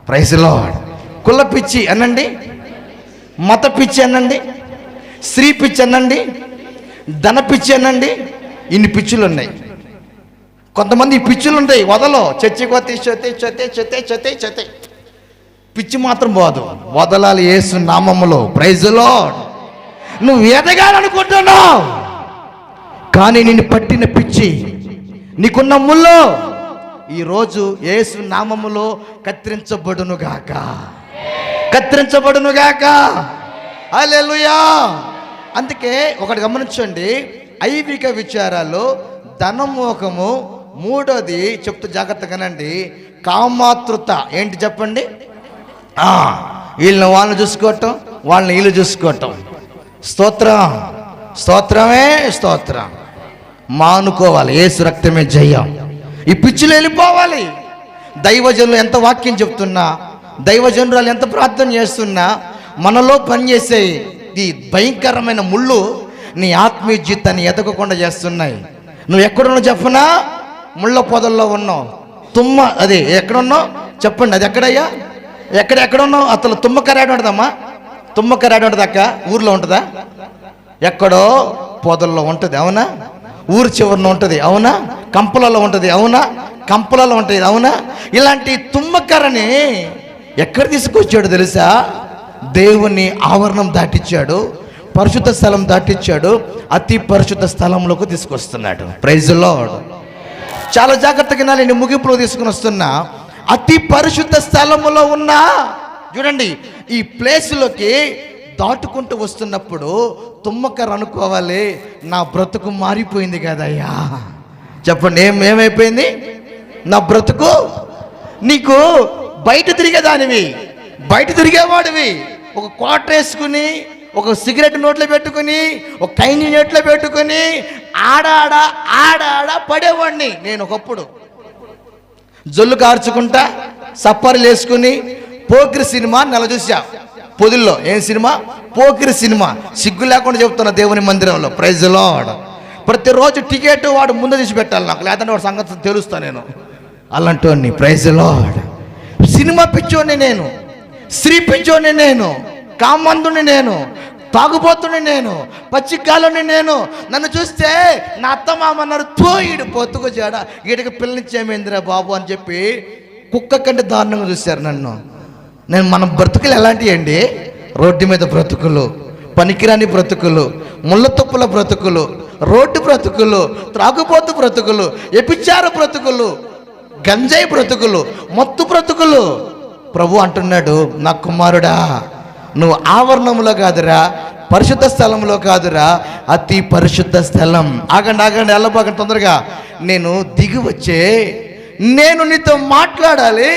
Praise the Lord. కుల పిచ్చి అనండి, మత పిచ్చి అనండి, స్త్రీ పిచ్చి అనండి, ధన పిచ్చి అనండి. ఇన్ని పిచ్చులు ఉన్నాయి. కొంతమంది ఈ పిచ్చులు ఉంటాయి, వదలో చచ్చిపోతే చతే పిచ్చి మాత్రం పోదు, వదలాలి యేసు నామములో. Praise the lord. నువ్వు ఎదగాలనుకుంటున్నావు కానీ నిన్ను పట్టిన పిచ్చి, నీకున్న ముళ్ళు ఈరోజు యేసు నామములో కత్తిరించబడునుగాక. హల్లెలూయా. అందుకే ఒకటి గమనించండి, ఐవిక విచారాలు ధనమోహము, మూడోది చెప్తూ జాగ్రత్తగానండి, కామాతృత. ఏంటి చెప్పండి? వీళ్ళని వాళ్ళని చూసుకోవటం, వాళ్ళని వీళ్ళు చూసుకోవటం. స్తోత్రమే స్తోత్రం. మానుకోవాలి, యేసు రక్తమే జయం. ఈ పిచ్చిలో వెళ్ళిపోవాలి. దైవజనులు ఎంత వాక్యం చెప్తున్నా, దైవజనురాలు ఎంత ప్రార్థన చేస్తున్నా, మనలో పనిచేసే ఈ భయంకరమైన ముళ్ళు నీ ఆత్మీయ జీవితాన్ని ఎదగకుండా చేస్తున్నాయి. నువ్వు ఎక్కడున్నావు చెప్పనా? ముళ్ళ పొదల్లో ఉన్నావు. అదే ఎక్కడున్నావు చెప్పండి, అది ఎక్కడయ్యా? ఎక్కడున్నావు? అసలు తుమ్మకరాడు ఉంటుందమ్మా, తుమ్మకరాడు ఉంటుంది అక్క, ఊర్లో ఉంటుందా? ఎక్కడో పొదల్లో ఉంటుంది, అవునా? ఊరు చివరిన ఉంటుంది, అవునా? కంపలలో ఉంటుంది, అవునా? కంపలలో ఉంటుంది, అవునా? ఇలాంటి తుమ్మకరని ఎక్కడ తీసుకొచ్చాడు తెలుసా? దేవుని ఆవరణం దాటిచ్చాడు, పరిశుద్ధ స్థలం దాటిచ్చాడు, అతి పరిశుద్ధ స్థలంలోకి తీసుకొస్తున్నాడు. Praise the Lord. చాలా జాగ్రత్తగా నేను ముగింపులో తీసుకుని వస్తున్నా. అతి పరిశుద్ధ స్థలములో ఉన్న, చూడండి, ఈ ప్లేస్లోకి దాటుకుంటూ వస్తున్నప్పుడు తుమ్మకర అనుకోవాలి, నా బ్రతుకు మారిపోయింది కదయ్యా. చెప్పండి, ఏమైపోయింది? నా బ్రతుకు, నీకు బయట తిరిగేదానివి, బయట తిరిగేవాడివి, ఒక క్వార్టర్ వేసుకుని, ఒక సిగరెట్ నోట్లో పెట్టుకుని, ఒక కైని నోట్లో పెట్టుకుని ఆడాడ పడేవాడిని నేను. ఒకప్పుడు జొల్లు కార్చుకుంటా సప్పర్లు వేసుకుని పోకిరి సినిమా నెల చూసా పొదుల్లో. ఏం సినిమా? పోకిరి సినిమా. సిగ్గు లేకుండా చెప్తున్నా దేవుని మందిరంలో. Praise the lord. ప్రతిరోజు టికెట్ వాడు ముందు తీసి పెట్టాలి నాకు, లేదంటే వాడు సంగతి తెలుస్తా నేను అలాంటి. Praise the lord. సినిమా పిచ్చోని నేను, స్త్రీ పిచ్చోని నేను, కామందుని నేను, తాగుబోతుని నేను, పచ్చికాలని నేను. నన్ను చూస్తే నా అత్తమామ అన్నారు, ఈడు పొత్తుకు చేడ, ఈడికి పిల్లనిచ్చేమేందిరా బాబు అని చెప్పి కుక్క కంటే దారుణంగా చూశారు నన్ను. మన బ్రతుకులు ఎలాంటివి అండి? రోడ్డు మీద బ్రతుకులు, పనికిరాని బ్రతుకులు, ముళ్ళ తుప్పుల బ్రతుకులు, రోడ్డు బ్రతుకులు, త్రాగుబోతు బ్రతుకులు, ఎపిచారు బ్రతుకులు, గంజాయి బ్రతుకులు, మత్తు బ్రతుకులు. ప్రభు అంటున్నాడు, నా కుమారుడా, నువ్వు ఆవరణంలో కాదురా, పరిశుద్ధ స్థలంలో కాదురా, అతి పరిశుద్ధ స్థలం. ఆగండి వెళ్ళబాగండి తొందరగా. నేను దిగి వచ్చే, నేను నీతో మాట్లాడాలి,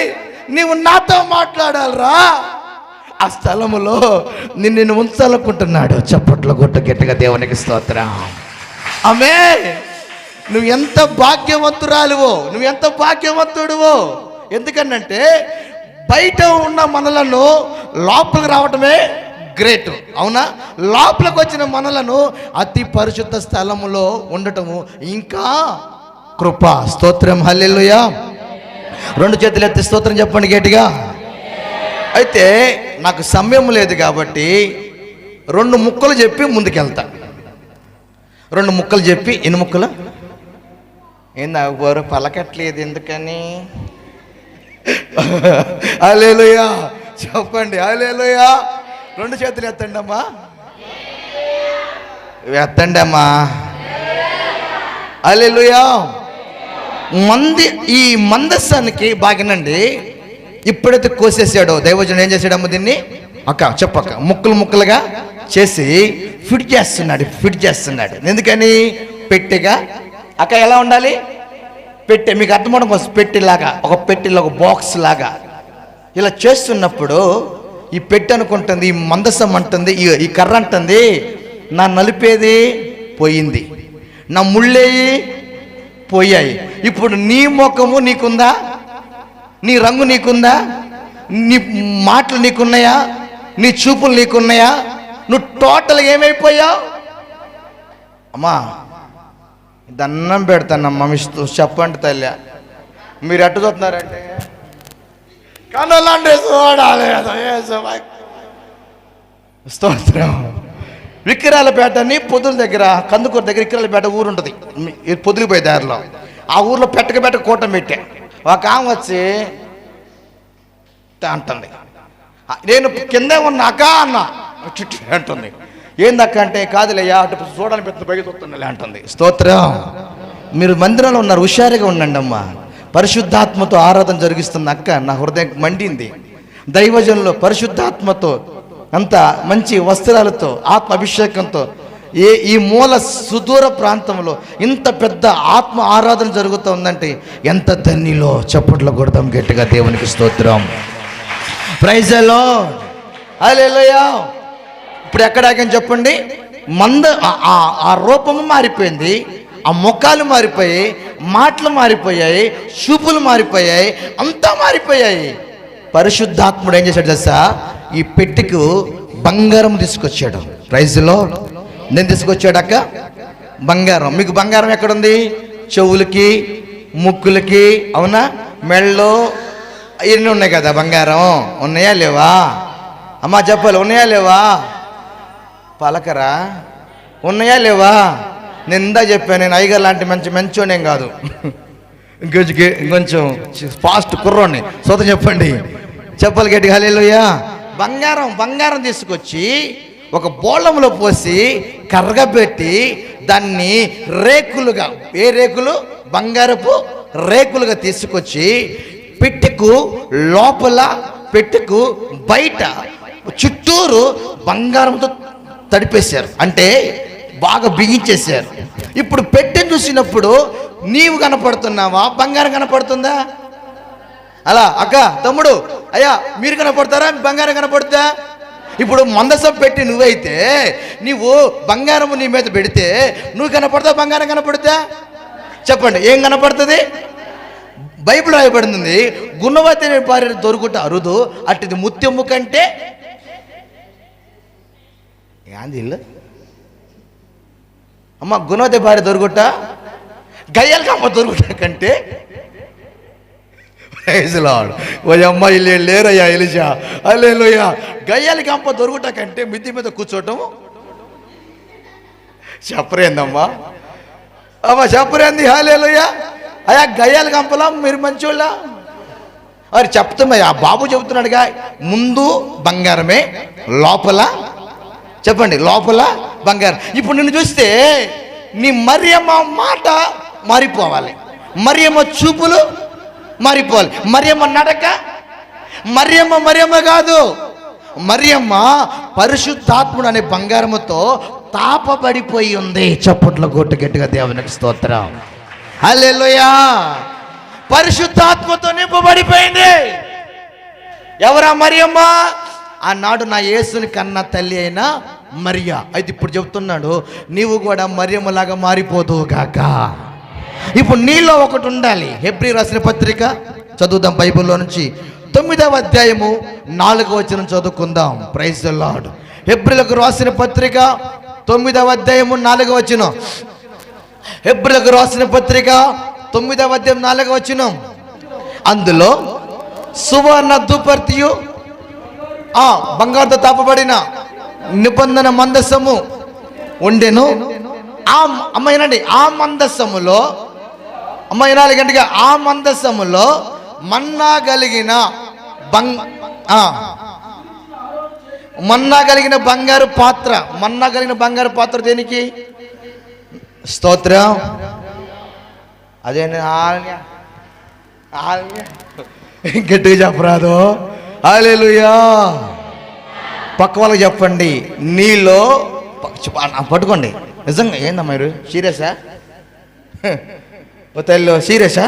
నీవు నాతో మాట్లాడాలిరా. ఆ స్థలములో నిన్ను ఉంచాలనుకుంటున్నాడు. చప్పట్లు కొట్టు గట్టిగా దేవునికి స్తోత్రం. ఆమేన్. నువ్వు ఎంత భాగ్యవంతురాలువో, నువ్వు ఎంత భాగ్యవంతుడువో. ఎందుకనంటే బయట ఉన్న మనలను లోపలికి రావటమే గ్రేట్, అవునా? లోపలికి వచ్చిన మనలను అతి పరిశుద్ధ స్థలములో ఉండటము ఇంకా కృప. స్తోత్రం, హల్లెలూయా. రెండు చేతులు ఎత్తి స్తోత్రం చెప్పండి గట్టిగా. అయితే నాకు సమయం లేదు కాబట్టి 2 ముక్కలు చెప్పి ముందుకెళ్తా. 2 ముక్కలు చెప్పి, ఎన్ని ముక్కలు? ఏంది పలకట్లేదు ఎందుకని? హల్లెలూయా చెప్పండి, హల్లెలూయా. 2 చేతులు ఎత్తండి అమ్మా, ఎత్తండి అమ్మా. హల్లెలూయా. ఈ మందస్సానికి బాగినండి ఇప్పుడైతే కోసేసాడో దైవజనుడు ఏం చేశాడమ్మ దీన్ని? చెప్పక్క ముక్కలుగా చేసి ఫిట్ చేస్తున్నాడు. ఎందుకని? పెట్టెగా. ఎలా ఉండాలి? పెట్టె, మీకు అర్థమవడం కోసం పెట్టెలాగా, ఒక పెట్టెలో ఒక బాక్స్ లాగా ఇలా చేస్తున్నప్పుడు ఈ పెట్టె అనుకుంటుంది, ఈ మందసం అంటుంది, ఈ కర్ర అంటుంది, నా నలిపేది పోయింది, నా ముళ్ళేయి పోయాయి. ఇప్పుడు నీ ముఖము నీకుందా? నీ రంగు నీకుందా? నీ మాటలు నీకున్నాయా? నీ చూపులు నీకున్నాయా? నువ్వు టోటల్గా ఏమైపోయావు? అమ్మా దండం పెడతానమ్మా, మీ చెప్పండి తల్లి. మీరు ఎట్టు చూస్తున్నారంటే కన్నులాంటి చూడాలి. స్తోత్రం. విక్రాలపేటని పొదుల దగ్గర, కందుకూరు దగ్గర విక్రాలపేట ఊరు ఉంటుంది, పొదులిపోయే దారిలో. ఆ ఊర్లో పెట్టక కూటం పెట్టా. ఒక ఆమె వచ్చి అంటుంది, నేను కిందే ఉన్నా అక్క అన్న అంటుంది. ఏందక్క అంటే, కాదులేయా అటు చూడాలని పెద్ద పైకి చూస్తుండలే అంటుంది. స్తోత్రం. మీరు మందిరంలో ఉన్నారు, హుషారుగా ఉండండి అమ్మా. పరిశుద్ధాత్మతో ఆరాధన జరిగిస్తున్న అక్క నా హృదయం మండింది. దైవజనులు పరిశుద్ధాత్మతో, అంత మంచి వస్త్రాలతో, ఆత్మ అభిషేకంతో ఈ మూల సుదూర ప్రాంతంలో ఇంత పెద్ద ఆత్మ ఆరాధన జరుగుతూ ఉందంటే ఎంత ధన్యులో. చప్పట్లు కొడదాం గట్టిగా దేవునికి స్తోత్రం. ప్రైజ్ ది లార్డ్, హల్లెలూయా. ఇప్పుడు ఎక్కడాకని చెప్పండి, ఆ రూపము మారిపోయింది, ఆ ముఖాలు మారిపోయాయి, మాటలు మారిపోయాయి, చూపులు మారిపోయాయి, అంతా మారిపోయాయి. పరిశుద్ధాత్ముడు ఏం చేశాడు తెలుసా? ఈ పెట్టెకు బంగారం తీసుకొచ్చాడు. Praise the lord. నేను తీసుకొచ్చాడక్క బంగారం. మీకు బంగారం ఎక్కడుంది? చెవులకి, ముక్కులకి, అవునా? మెళ్ళలో ఇవన్నీ ఉన్నాయి కదా, బంగారం ఉన్నాయా లేవా? అమ్మా చెప్పాలి, ఉన్నాయా లేవా? పలకరా, ఉన్నాయా లేవా? నేను ఇందా చెప్పాను, నేను అయ్యగారు లాంటి మంచోనేం కాదు, కొంచెం ఫాస్ట్ కుర్రోని. సోత చెప్పండి, చెప్పాలి గట్టిగా హల్లెలూయా. బంగారం తీసుకొచ్చి ఒక బోళంలో పోసి కర్రగా పెట్టి దాన్ని రేకులుగా, ఏ రేకులు? బంగారపు రేకులుగా తీసుకొచ్చి పెట్టెకు లోపల, పెట్టెకు బయట చుట్టూరు బంగారంతో తడిపేశారు, అంటే బాగా బిగించేశారు. ఇప్పుడు పెట్టెను చూసినప్పుడు నీవు కనపడుతున్నావా, బంగారం కనపడుతుందా? అలా అక్క, తమ్ముడు, అయ్యా మీరు కనపడతారా, బంగారం కనపడుతుందా? ఇప్పుడు మందసం పెట్టి నువ్వైతే నీవు బంగారం నీ మీద పెడితే నువ్వు కనపడతావు, బంగారం కనపడుతుందా? చెప్పండి, ఏం కనపడుతుంది? బైబిల్ రాయబడింది, గుణవతి భార్య దొరుకుట అరుదు, అటుది ముత్యము కంటే ఏంది అమ్మ, గుణవతి భార్య దొరుకుట గయ్యల కమ్మ దొరుకుట కంటే ఓ అమ్మాయి లేరయ్యా ఎలిషా, హల్లెలూయా. గయ్యాలి కంప దొరుకుట కంటే మిద్ది మీద కూర్చోవటం చెప్పరేందమ్మా, అమ్మ చెప్పరేంది, హల్లెలూయా. అయ్యా గయ్యాలి కంపలా మీరు మంచోళ్ళ మరి చెప్తామయ్యా, బాబు చెబుతున్నాడుగా, ముందు బంగారమే, లోపల చెప్పండి, లోపల బంగారం. ఇప్పుడు నిన్ను చూస్తే నీ మరియమ్మ మాట మారిపోవాలి, మరియమ్మ చూపులు మారిపోవాలి, మరియమ్మ నడక, మరియమ్మ కాదు, మరియమ్మ పరిశుద్ధాత్ముడు అనే బంగారముతో తాపబడిపోయి ఉంది. చప్పట్ల కొట్టు గట్టిగా దేవునికి స్తోత్రం, హల్లెలూయా. పరిశుద్ధాత్మతో నింపబడిపోయింది. ఎవరా మరియమ్మ? ఆనాడు నా యేసుని కన్న తల్లి అయినా మరియా. అయితే ఇప్పుడు చెప్తున్నాడు, నీవు కూడా మరియమ్మలాగా మారిపోదువు గాక. ఇప్పుడు నీలో ఒకటి ఉండాలి. హెబ్రీ రాసిన పత్రిక చదువుదాం, బైబిల్లో నుంచి 9వ అధ్యాయము 4వ వచనం చదువుకుందాం. Praise the lord. హెబ్రీలకు రాసిన పత్రిక 9వ అధ్యాయము 4వ వచనం. హెబ్రీలకు రాసిన పత్రిక 9వ అధ్యాయం 4వ వచనం. అందులో సువర్ణ దుపర్తియు బంగారుతో తాపబడిన నిబంధన మందసము ఉండెను. అమ్మాయినండి, ఆ మందసములో, అమ్మాయినాలి గంటగా, ఆ మందసములో మన్నా కలిగిన బంగారు పాత్ర. మన్నా కలిగిన బంగారు పాత్ర దేనికి? స్తోత్రం. అదే గట్టిగా చెప్పరాదు, హల్లెలూయా. పక్క వాళ్ళకి చెప్పండి, నీలో పట్టుకోండి. నిజంగా ఏందమ్మా మీరు సీరియసా? తల్లి సీరియసా?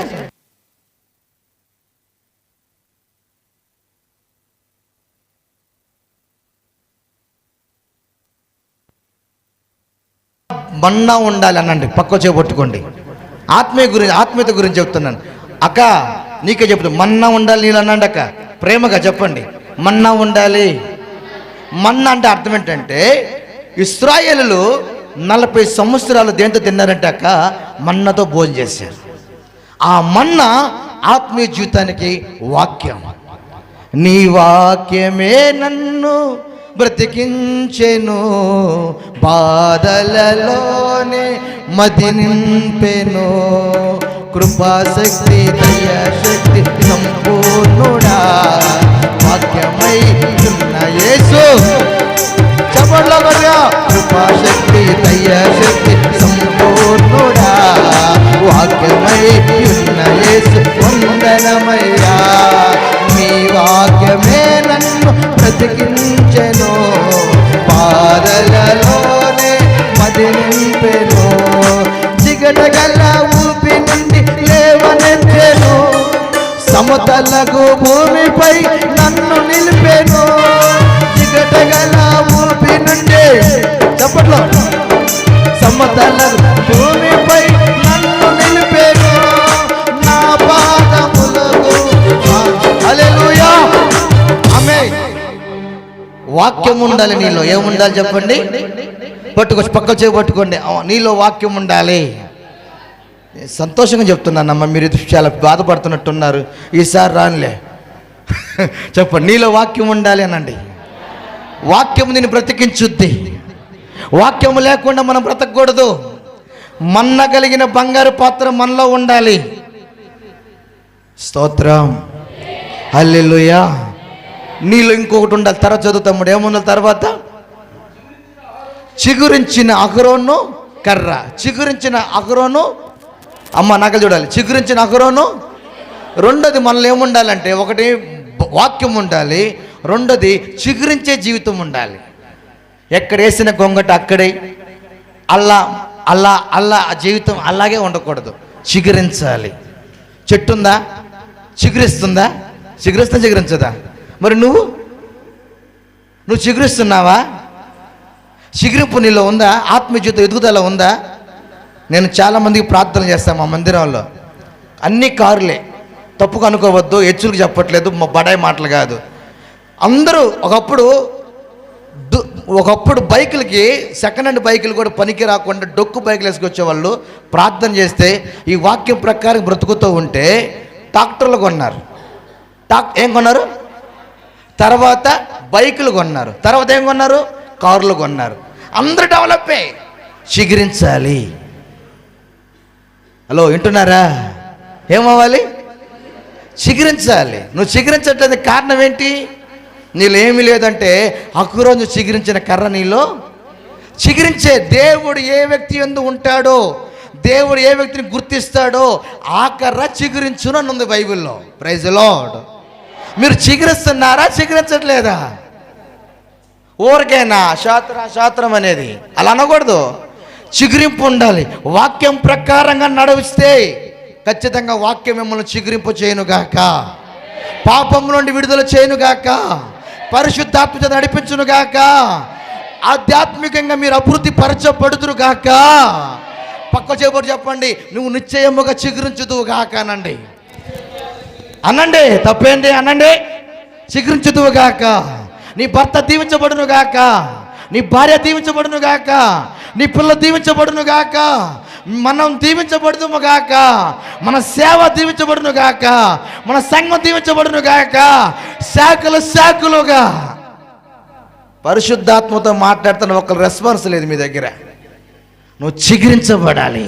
మన్నా ఉండాలి అనండి, పక్క చేపట్టుకోండి. ఆత్మీయత గురించి చెప్తున్నాను అక్క, నీకే చెప్తాను. మన్నా ఉండాలి నీళ్ళు అనండి అక్క, ప్రేమగా చెప్పండి, మన్నా ఉండాలి. మన్నా అంటే అర్థం ఏంటంటే, ఇశ్రాయేలులు 40 సంవత్సరాలు దేంతో తిన్నారంటే అక్క, మన్నాతో భోజనం చేశారు. ఆ మన్నా ఆత్మీయ జీవితానికి వాక్యం. నీ వాక్యమే నన్ను బ్రతికించెను, బాధలలోనే మది నింపెను, కృపాశక్తి దయాశక్తి సంపూర్ణుడా, వాక్యమై ఉన్న యేసు. చెప్పండి, కృపాశక్తి దయాశక్తి సంపూర్ణుడా, వాక్యమై ఉన్న యేసు. వందనమయ్యా, నీ వాక్యమే నన్ను బ్రతికించెను, బాధలలోనే మది నింపెను, జిగటగల ఊపి నుండి లేవనెత్తెను, సమతలకు భూమిపై నన్ను నిలిపెను, జిగటగల ఊపి నుండి, చప్పట్లో, సమతలకు భూమిపై నన్ను నిలిపెను, నా పాదములకు. హల్లెలూయా, ఆమేన్. వాక్యం ఉండాలి నీలో. ఏముండాలి చెప్పండి? పట్టుకోవచ్చు, పక్క చేయి పట్టుకోండి. నీలో వాక్యం ఉండాలి. సంతోషంగా చెప్తున్నానమ్మా, మీరు చాలా బాధపడుతున్నట్టున్నారు. ఈసారి రానులే. చెప్పండి, నీలో వాక్యం ఉండాలి అనండి. వాక్యం నిన్ను బ్రతికించుద్ది. వాక్యం లేకుండా మనం బ్రతకూడదు. మన్న కలిగిన బంగారు పాత్ర మనలో ఉండాలి. స్తోత్రం, హల్లెలూయా. నీలో ఇంకొకటి ఉండాలి. తర్వాత చదువుతాము, ఏముండాలి తర్వాత? చిగురించిన అహరోను కర్ర. చిగురించిన అహరోను, అమ్మ నాకు చూడాలి, చిగురించిన అహరోను రెండోది మనలో ఏముండాలంటే, ఒకటి వాక్యం ఉండాలి, రెండోది చిగురించే జీవితం ఉండాలి. ఎక్కడ వేసిన గొంగట అక్కడే అల్లా అల్లా అల్లా ఆ జీవితం అలాగే ఉండకూడదు, చిగురించాలి. చెట్టు ఉందా, చిగురిస్తుందా? చిగురించదా? మరి నువ్వు చిగురిస్తున్నావా? చిగురింపు నీలో ఉందా? ఆత్మీయ జీవితం ఎదుగుదల ఉందా? నేను చాలామందికి ప్రార్థన చేస్తాను మా మందిరంలో. అన్ని కారులే, తప్పుగా అనుకోవద్దు, హెచ్చులకు చెప్పట్లేదు, మా బడాయి మాటలు కాదు. అందరూ ఒకప్పుడు బైకులకి, సెకండ్ హ్యాండ్ బైకులు కూడా పనికి రాకుండా డొక్కు బైకులు వేసుకొచ్చేవాళ్ళు. ప్రార్థన చేస్తే ఈ వాక్యం ప్రకారం బ్రతుకుతూ ఉంటే ట్రాక్టర్లు కొన్నారు. ఏం కొన్నారు? తర్వాత బైకులు కొన్నారు. తర్వాత ఏం కొన్నారు? కార్లు కొన్నారు. అందరూ డెవలప్ చిగురించాలి. హలో, వింటున్నారా? ఏమవ్వాలి? చిగురించాలి. నువ్వు చిగురించట్లేదు, కారణం ఏంటి? నీలో ఏమీ లేదంటే అక్కురోజు చిగురించిన కర్ర నీలో చిగురించే. దేవుడు ఏ వ్యక్తి యందు ఉంటాడో, దేవుడు ఏ వ్యక్తిని గుర్తిస్తాడో ఆ కర్ర చిగురించును అని ఉంది బైబిల్లో. Praise the lord. మీరు చిగురిస్తున్నారా, చిగురించట్లేదా? ఊరికైనా శాస్త్రం అనేది అలా అనకూడదు, చిగురింపు ఉండాలి. వాక్యం ప్రకారంగా నడిస్తే ఖచ్చితంగా వాక్యం మిమ్మల్ని చిగురింపు చేయనుగాక, పాపం నుండి విడుదల చేయనుగాక, పరిశుద్ధాత్మ చేత నడిపించునుగాక, ఆధ్యాత్మికంగా మీరు అభివృద్ధి పరచబడుదురుగాక. పక్క చేయబడి చెప్పండి, నువ్వు నిశ్చయముగా చిగురించుదువుగాక అనండి. అనండి, తప్పేంటి? అనండి, చిగురించుదువుగాక. నీ భర్త దీవించబడునుగాక, నీ భార్య దీవించబడునుగాక, నీ పిల్ల దీవించబడునుగాక, మనం దీవించబడుదుముగాక, మన సేవ దీవించబడునుగాక, మన సంఘం దీవించబడునుగాక, శాఖలుగా. పరిశుద్ధాత్మతో మాట్లాడుతున్న ఒక రెస్పాన్స్ లేదు మీ దగ్గర. నువ్వు చిగురించబడాలి.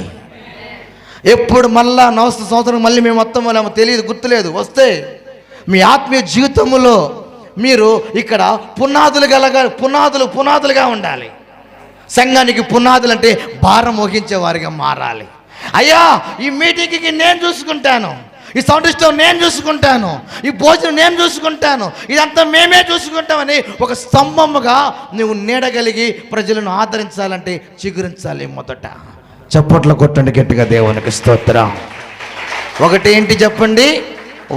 ఎప్పుడు మళ్ళా సంవత్సరం మళ్ళీ మేము మొత్తం వాళ్ళేమో తెలియదు, గుర్తులేదు. వస్తే మీ ఆత్మీయ జీవితంలో మీరు ఇక్కడ పునాదులుగా ఉండాలి. సంఘానికి పునాదులు అంటే భారం మోగించే వారిగా మారాలి. అయ్యా, ఈ మీటింగ్కి నేను చూసుకుంటాను, ఈ సౌండ్ సిస్టమ్ నేను చూసుకుంటాను, ఈ భోజనం నేను చూసుకుంటాను, ఇదంతా మేమే చూసుకుంటామని ఒక స్తంభముగా నువ్వు నీడగలిగి ప్రజలను ఆదరించాలంటే చిగురించాలి. మొదట చప్పట్లు కొట్టండి గట్టిగా, దేవునికి స్తోత్రం. ఒకటి ఏంటి చెప్పండి?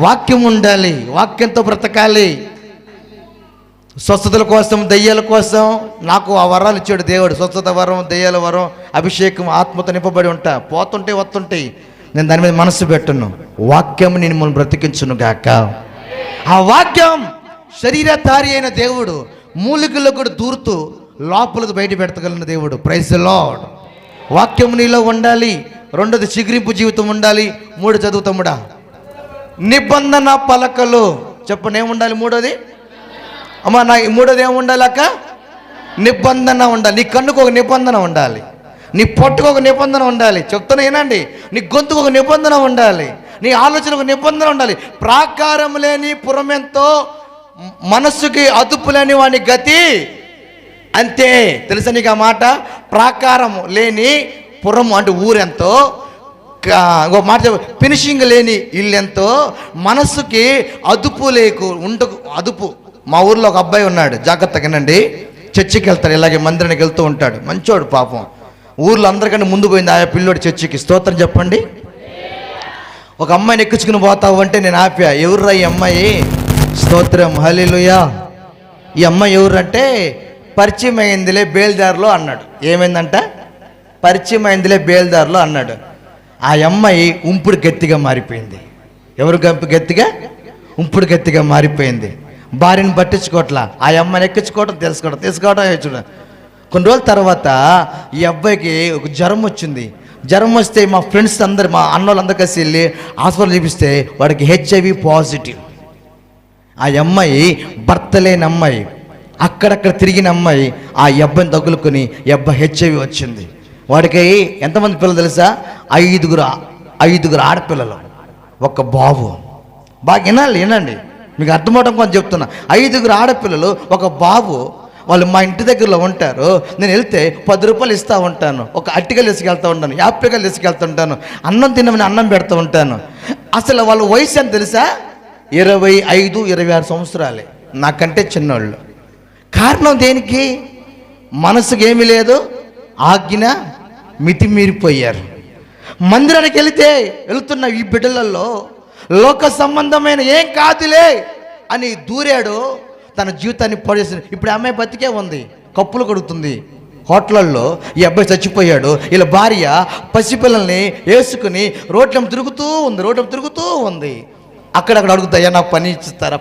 వాక్యం ఉండాలి, వాక్యంతో బ్రతకాలి. స్వస్థతల కోసం, దయ్యాల కోసం నాకు ఆ వరాలు ఇచ్చాడు దేవుడు. స్వస్థత వరం, దయ్యాల వరం, అభిషేకం, ఆత్మతో నింపబడి ఉంటా. వస్తుంటాయి, నేను దాని మీద మనసు పెట్టును. వాక్యం నేను మిమ్మల్ని బ్రతికించును గాక. ఆ వాక్యం శరీరధారి అయిన దేవుడు, మూలికల్లో కూడా దూరుతూ లోపలది బయట పెడతగలిగిన దేవుడు. Praise the lord. వాక్యం నీలో ఉండాలి. రెండోది చిగురింపు జీవితం ఉండాలి. మూడు చదువుతాముడా, నిబంధన పలకలు. చెప్పండి, ఏముండాలి? మూడోది అమ్మా, మూడోది ఏముండాలి అక్క? నిబంధన ఉండాలి. నీ కన్నుకు ఒక నిబంధన ఉండాలి, నీ పొట్టుకు ఒక నిబంధన ఉండాలి. చెప్తున్నా ఏనండి, నీ గొంతుకు ఒక నిబంధన ఉండాలి, నీ ఆలోచన ఒక నిబంధన ఉండాలి. ప్రాకారం లేని పురమెంతో, మనస్సుకి అదుపు లేని వాని గతి అంతే. తెలుసా నీకు ఆ మాట? ప్రాకారం లేని పురము అంటే ఊరెంతో, ఇంకో మాట ఫినిషింగ్ లేని ఇల్లెంతో, మనస్సుకి అదుపు అదుపు. మా ఊర్లో ఒక అబ్బాయి ఉన్నాడు, జాగ్రత్తగా వినండి. చర్చికి వెళ్తాడు, ఇలాగే మందిరానికి వెళ్తూ ఉంటాడు. మంచోడు పాపం. ఊర్లో అందరికంటే ముందు పోయింది ఆయా పిల్లోడు చర్చికి. స్తోత్రం చెప్పండి. ఒక అమ్మాయిని ఎక్కించుకుని పోతావు అంటే నేను ఆపా. ఎవర్రా ఈ అమ్మాయి? స్తోత్రం, హల్లెలూయా. ఈ అమ్మాయి ఎవరంటే పరిచయం అయిందిలే బేల్దారిలో అన్నాడు. ఏమైందంట? పరిచయం అయిందిలే బేల్దారిలో అన్నాడు. ఆ అమ్మాయి ఉంపుడు గట్టిగా మారిపోయింది. ఎవరు గట్టిగా? ఉంపుడు గట్టిగా మారిపోయింది. భార్యను పట్టించుకోవట్లా, ఆ అమ్మాయిని ఎక్కించుకోవడం, తీసుకోవడం చూడ. కొన్ని రోజుల తర్వాత ఈ అబ్బాయికి ఒక జ్వరం వచ్చింది. జ్వరం వస్తే మా ఫ్రెండ్స్ అందరు, మా అన్నోళ్ళందరూ కలిసి వెళ్ళి హాస్పిటల్ చూపిస్తే వాడికి HIV పాజిటివ్. ఆ అమ్మాయి భర్త లేని అమ్మాయి, అక్కడక్కడ తిరిగిన అమ్మాయి ఆ అబ్బాయిని తగులుకొని HIV వచ్చింది. వాడికి ఎంతమంది పిల్లలు తెలుసా? ఐదుగురు ఆడపిల్లలు, ఒక బాబు. బాగా వినండి, మీకు అర్థమవడం కొంచెం చెప్తున్నా. 5 ఆడపిల్లలు, ఒక బాబు. వాళ్ళు మా ఇంటి దగ్గరలో ఉంటారు. నేను వెళ్తే 10 రూపాయలు ఇస్తూ ఉంటాను, ఒక అట్టికలు తీసుకెళ్తూ ఉంటాను, యాపికలు తీసుకెళ్తుంటాను, అన్నం తినమని అన్నం పెడుతూ ఉంటాను. అసలు వాళ్ళ వయసు అని తెలుసా? 25, 26 సంవత్సరాలే, నాకంటే చిన్నోళ్ళు. కారణం దేనికి? మనసుకు ఏమీ లేదు, ఆజ్ఞ మితిమీరిపోయారు. మందిరానికి వెళుతున్న ఈ బిడ్డలలో లోక సంబంధమైన ఏం కాదులే అని దూరాడు, తన జీవితాన్ని పడేసి. ఇప్పుడు అమ్మాయి బతికే ఉంది, కప్పులు కడుగుతుంది హోటళ్ళల్లో. ఈ అబ్బాయి చచ్చిపోయాడు. వీళ్ళ భార్య పసిపిల్లల్ని వేసుకుని రోడ్లం తిరుగుతూ ఉంది. అక్కడక్కడ అడుగుతాయా నాకు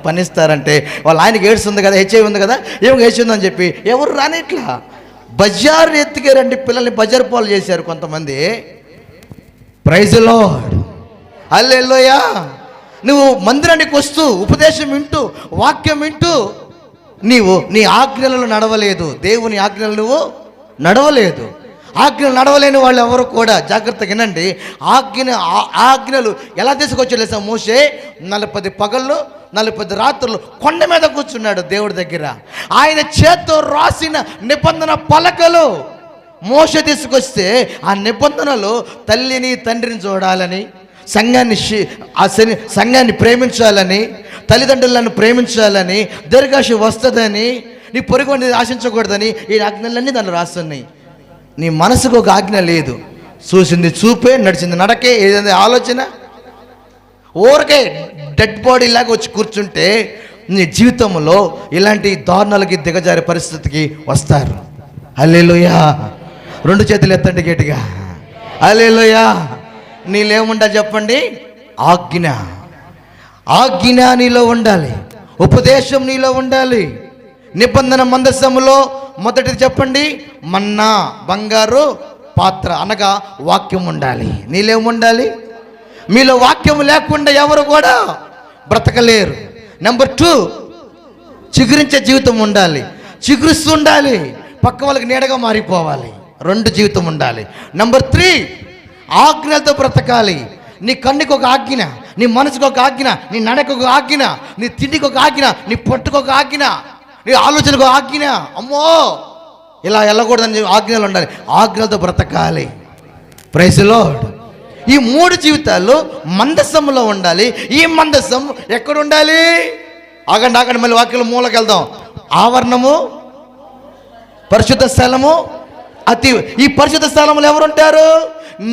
పని ఇస్తారంటే వాళ్ళ ఆయనకి ఎయిడ్స్ ఉంది కదా, హెచ్ఐవి ఉంది కదా, ఏమి హెచ్ ఉందని చెప్పి ఎవరు రానిట్లా. బజారు ఎత్తుకారండి, పిల్లల్ని బజారు పాలు చేశారు కొంతమంది. ప్రైజ్ లార్డ్, హల్లెలూయా. నువ్వు మందిరానికి వస్తూ ఉపదేశం వింటూ వాక్యం వింటూ నీవు నీ ఆజ్ఞలలో నడవలేదు, దేవుని ఆజ్ఞలు నువ్వు నడవలేదు. ఆజ్ఞలు నడవలేని వాళ్ళు ఎవరు కూడా జాగ్రత్తగా వినండి. ఆజ్ఞలు ఎలా తీసుకొచ్చాడు తెలుసా? మోషే 40 పగళ్ళు 40 రాత్రులు కొండ మీద కూర్చున్నాడు దేవుడి దగ్గర. ఆయన చేత్తో రాసిన నిబంధన పలకలు మోషే తీసుకొస్తే ఆ నిబంధనలు తల్లిని తండ్రిని చూడాలని, సంఘాన్ని ప్రేమించాలని, తల్లిదండ్రులను ప్రేమించాలని, దీర్ఘాశ వస్తుందని, నీ పొరుగుని ఆశించకూడదని ఈ ఆజ్ఞలన్నీ దాన్ని రాస్తున్నాయి. నీ మనసుకు ఒక ఆజ్ఞ లేదు. చూసింది చూపే, నడిచింది నడకే, ఏదైనా ఆలోచన. ఊరికే డెడ్ బాడీ లాగా వచ్చి కూర్చుంటే నీ జీవితంలో ఇలాంటి దారుణాలకి దిగజారే పరిస్థితికి వస్తారు. హల్లెలూయా. 2 చేతులు ఎత్తండి గట్టిగా, హల్లెలూయా. నీలేముండా చెప్పండి? ఆజ్ఞ నీలో ఉండాలి, ఉపదేశం నీలో ఉండాలి. నిబంధన మందసములో మొదటిది చెప్పండి, మన్నా బంగారు పాత్ర అనగా వాక్యం ఉండాలి. నీలేముండాలి? మీలో వాక్యం లేకుండా ఎవరు కూడా బ్రతకలేరు. నెంబర్ 2, చిగురించే జీవితం ఉండాలి, చిగురిస్తూ ఉండాలి, పక్క వాళ్ళకి నీడగా మారిపోవాలి. 2 జీవితం ఉండాలి. నెంబర్ 3, ఆజ్ఞలతో బ్రతకాలి. నీ కన్నుకి ఒక ఆజ్ఞ, నీ మనసుకు ఒక ఆజ్ఞ, నీ నడకు ఒక ఆజ్ఞ, నీ తిండికి ఒక ఆజ్ఞ, నీ పొట్టుకు ఒక ఆజ్ఞ, నీ ఆలోచనకు ఆజ్ఞ. అమ్మో ఇలా వెళ్ళకూడదని ఆజ్ఞలు ఉండాలి, ఆజ్ఞలతో బ్రతకాలి. Praise lord. ఈ 3 జీవితాలు మందసంలో ఉండాలి. ఈ మందసం ఎక్కడ ఉండాలి? ఆగండి మళ్ళీ వాక్యం మూలకి వెళ్దాం. ఆవరణము, పరిశుద్ధ స్థలము, ఈ పరిశుద్ధ స్థలంలో ఎవరుంటారు?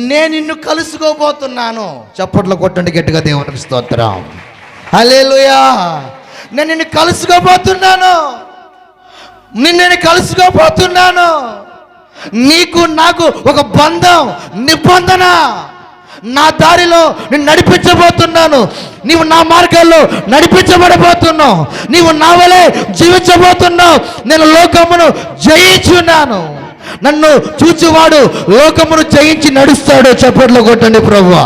నేను నిన్ను కలుసుకోబోతున్నాను. చప్పట్లు కొట్టండి గట్టిగా, దేవునికి స్తోత్రం, హల్లెలూయా. నేను నిన్ను కలుసుకోబోతున్నాను, నీకు నాకు ఒక బంధం, నిబంధన. నా దారిలో నేను నడిపించబోతున్నాను, నీవు నా మార్గాల్లో నడిపించబడబోతున్నావు, నీవు నా వలె జీవించబోతున్నావు. నేను లోకమును జయించున్నాను, నన్ను చూచువాడు లోకమును జయించి నడుస్తాడు. చప్పట్లు కొట్టండి ప్రభువా,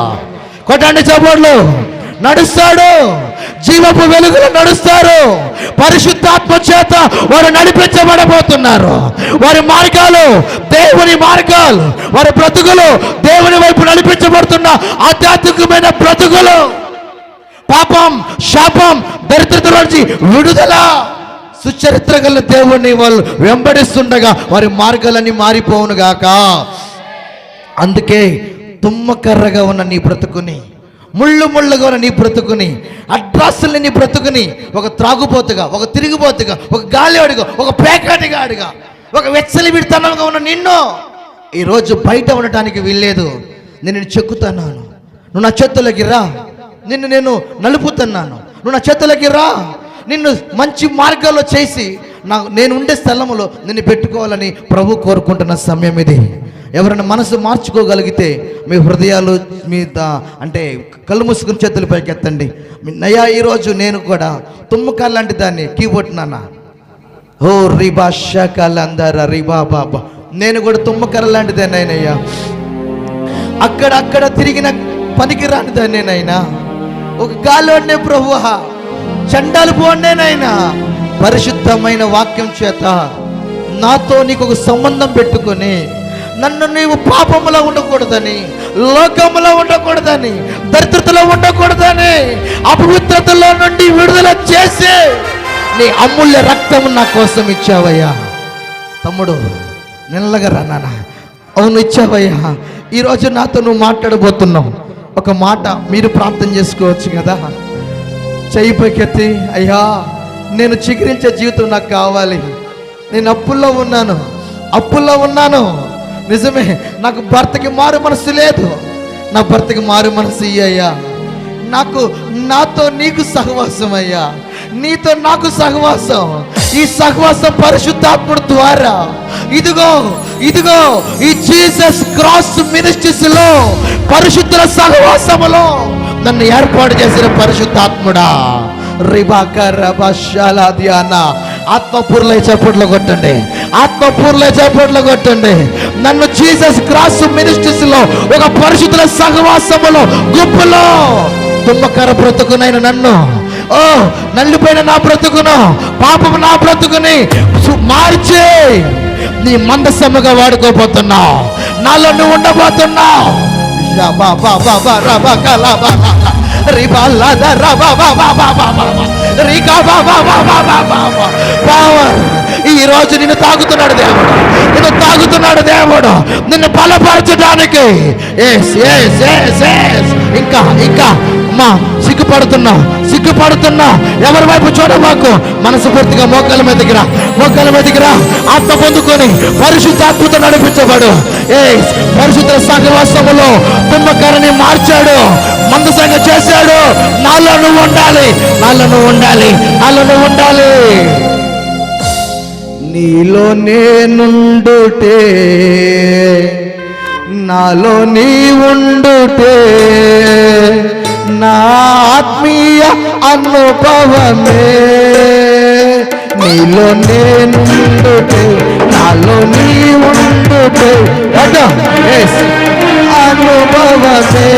కొట్టండి చప్పట్లు. నడుస్తాడు, జీవపు వెలుగులు నడుస్తారు. పరిశుద్ధాత్మ చేత వారు నడిపించబడబోతున్నారు. వారి మార్గాలు దేవుని మార్గాలు, వారి బ్రతుకులు దేవుని వైపు నడిపించబడుతున్న ఆధ్యాత్మికమైన బ్రతుకులు. పాపం, శాపం, దరిద్రత నుంచి విడుదల. సుచరిత్ర గల దేవుణ్ణి వాళ్ళు వెంబడిస్తుండగా వారి మార్గాలన్నీ మారిపోవునుగాక. అందుకే తుమ్మకర్రగా ఉన్న నీ బ్రతుకుని, ముళ్ళుగా ఉన్న నీ బ్రతుకుని, అడ్రాసుల్ని నీ బ్రతుకుని ఒక త్రాగుపోతుగా, ఒక తిరిగిపోతుగా, ఒక గాలివాడిగా, ఒక పేకాటిగాడిగా, ఒక వెచ్చలివిడితనంగా ఉన్న నిన్ను ఈరోజు బయట ఉండటానికి వీల్లేదు. నేను చెక్కుతున్నాను, నువ్వు నా చేతులకి రా. నిన్ను నేను నలుపుతున్నాను, నువ్వు నా చేతులకి రా. నిన్ను మంచి మార్గాల్లో చేసి నేను ఉండే స్థలంలో నిన్ను పెట్టుకోవాలని ప్రభు కోరుకుంటున్న సమయం ఇది. ఎవరైనా మనసు మార్చుకోగలిగితే మీ హృదయాలు మీద అంటే కళ్ళు మూసుకుని చేతులు పైకి ఎత్తండి. నయ్యా, ఈరోజు నేను కూడా తుమ్మకాలు లాంటి దాన్ని కీబోర్డ్ నాన్న, ఓ రిబా షాకాలు అందారా రిబా బాబా, నేను కూడా తుమ్మకర్ర లాంటిదేనయ్యా. అక్కడక్కడ తిరిగిన పనికి రానిదాన్నేనైనా, ఒక గాలివాడినే ప్రభువా, చండాలు పోండేనైనా. పరిశుద్ధమైన వాక్యం చేత నాతో నీకు ఒక సంబంధం పెట్టుకొని నన్ను నీవు పాపములో ఉండకూడదని, లోకములో ఉండకూడదని, దరిద్రతలో ఉండకూడదని, అపవిత్రతలో నుండి విడుదల చేసి నీ అమూల్య రక్తము నా కోసం ఇచ్చావయ్యా. తమ్ముడు మెల్లగా రా నాన్న. అవును ఇచ్చావయ్యా. ఈరోజు నాతో నువ్వు మాట్లాడబోతున్నావు. ఒక మాట మీరు ప్రార్థన చేసుకోవచ్చు కదా. చెయ్యి పైకెత్తి, అయ్యా నేను చిగురించే జీవితం నాకు కావాలి. నేను అప్పుల్లో ఉన్నాను. నిజమే, నాకు భర్తకి మారు మనసు లేదు. నా భర్తకి మారు మనసు ఇయ్యయ్యా. నాతో నీకు సహవాసం అయ్యా, నీతో నాకు సహవాసం. ఈ సహవాసం పరిశుద్ధాత్ముడు ద్వారా ఇదిగో ఈ జీసస్ క్రాస్ మినిస్ట్రీస్ లో పరిశుద్ధుల సహవాసములో నన్ను ఏర్పాటు చేసిన పరిశుద్ధాత్ముడా. ఆత్మపూర్లే చప్పట్లు కొట్టండి. నన్ను జీసస్ క్రాస్ మినిస్ట్రీస్ లో ఒక పరిశుద్ధుల సహవాసములో గుంపులో తుమ్మకర బ్రతుకునైన నన్ను, నల్లిపోయిన నా బ్రతుకును, పాపము నా బ్రతుకుని మార్చి నీ మందసముగా వాడుకోబోతున్నావు. నాలో నువ్వు ఉండబోతున్నావు. ఈ రోజు నిన్ను తాగుతున్నాడు దేవుడు, నిన్ను బలపరచడానికి. ఇంకా అమ్మా సిగ్గుపడుతున్నా ఎవరి వైపు చూడమాకు. మనస్ఫూర్తిగా మోకాల మీదకి రా. ఆత్మ పొందుకొని పరిశుద్ధాత్మతో నడిపించబడు. పరిశుద్ధ సహవాసములో కుంభకర్ణి మార్చాడు, మందసంగా చేశాడు. నాలో నువ్వు ఉండాలి. నీలో నేనుండుటే, నాలో నీ ఉండుటే నా ఆత్మీయ అనుభవమే. నీలో నేనుండుటే, నాలో నీ ఉండుటే అనుభవమే.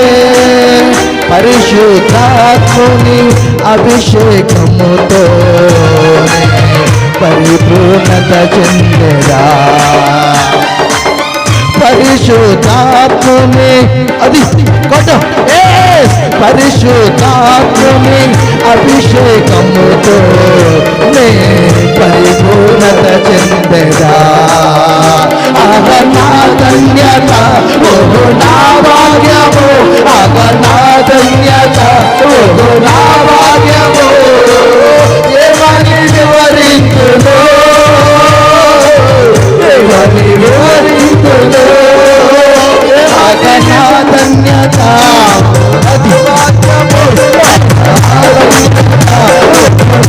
పరిశుద్ధాత్ముని అభిషేకముతో పరిపూర్ణత చెందరా. పరిశుద్ధాత్ముని పరిశుద్ధాత్ముని అభిషేకముతో నే పరిపూర్ణత చెందరా. నా ధన్యత నా భాగ్యము, నా ధన్యత నా భాగ్యము. ఏమని వివరించును నా ధన్యత అది భాగ్యము,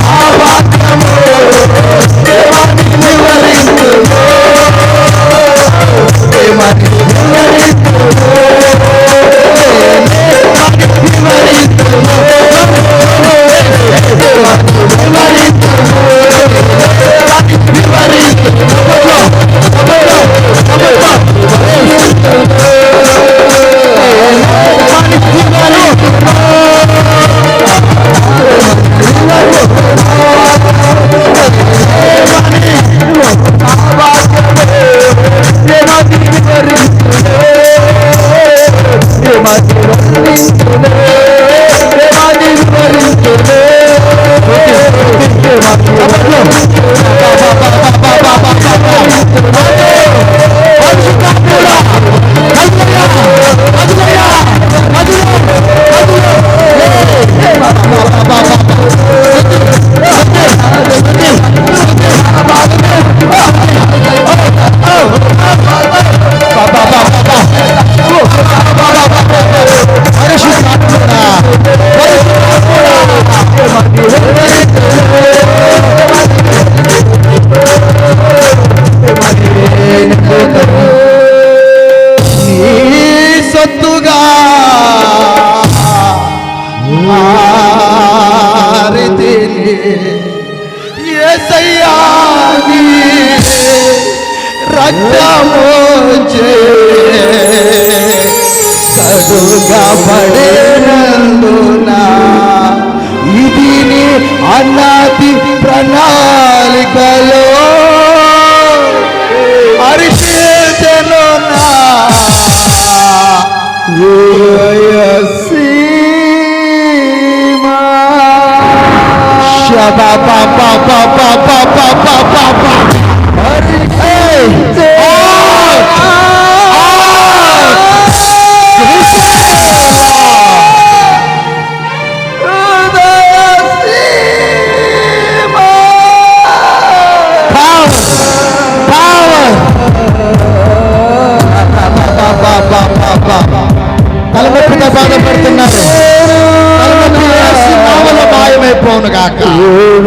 నా భాగ్యము. ఏమని వివరించును కడుగా పడేనందున ఇది నీ అనాది ప్రణాళికలో అరిచేతను నా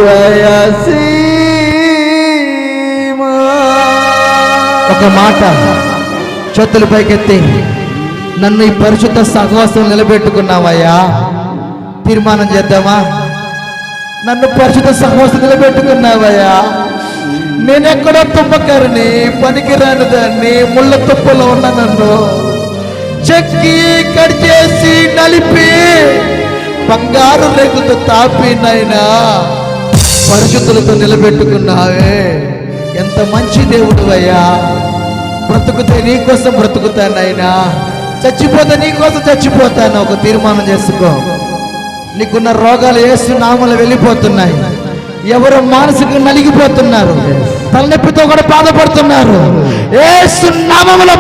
జయసీమా. ఒక మాట చేతులు పైకెత్తి, నన్ను ఈ పరిశుద్ధ సహవాసం నిలబెట్టుకున్నావయ్యా. తీర్మానం చేద్దామా? నన్ను పరిశుద్ధ సహవాసం నిలబెట్టుకున్నావయ్యా. నేనెక్కడో తుమ్మకారిని, పనికిరాని దాన్ని, ముళ్ళ తుప్పలో ఉన్న నన్ను చెక్కి కట్ చేసి నలిపి బంగారు రేకులతో తాపి నాయనా పరిశుద్ధులతో నిలబెట్టుకున్నావే. ఎంత మంచి దేవుడు అయ్యా. బ్రతుకుతే నీ కోసం బ్రతుకుతానైనా, చచ్చిపోతే నీ కోసం చచ్చిపోతాను. ఒక తీర్మానం చేసుకో. నీకున్న రోగాలు యేసు నామములో వెళ్ళిపోతున్నాయి. ఎవరు మానసికంగా నలిగిపోతున్నారు, తలనొప్పితో కూడా బాధపడుతున్నారు, యేసు నామములో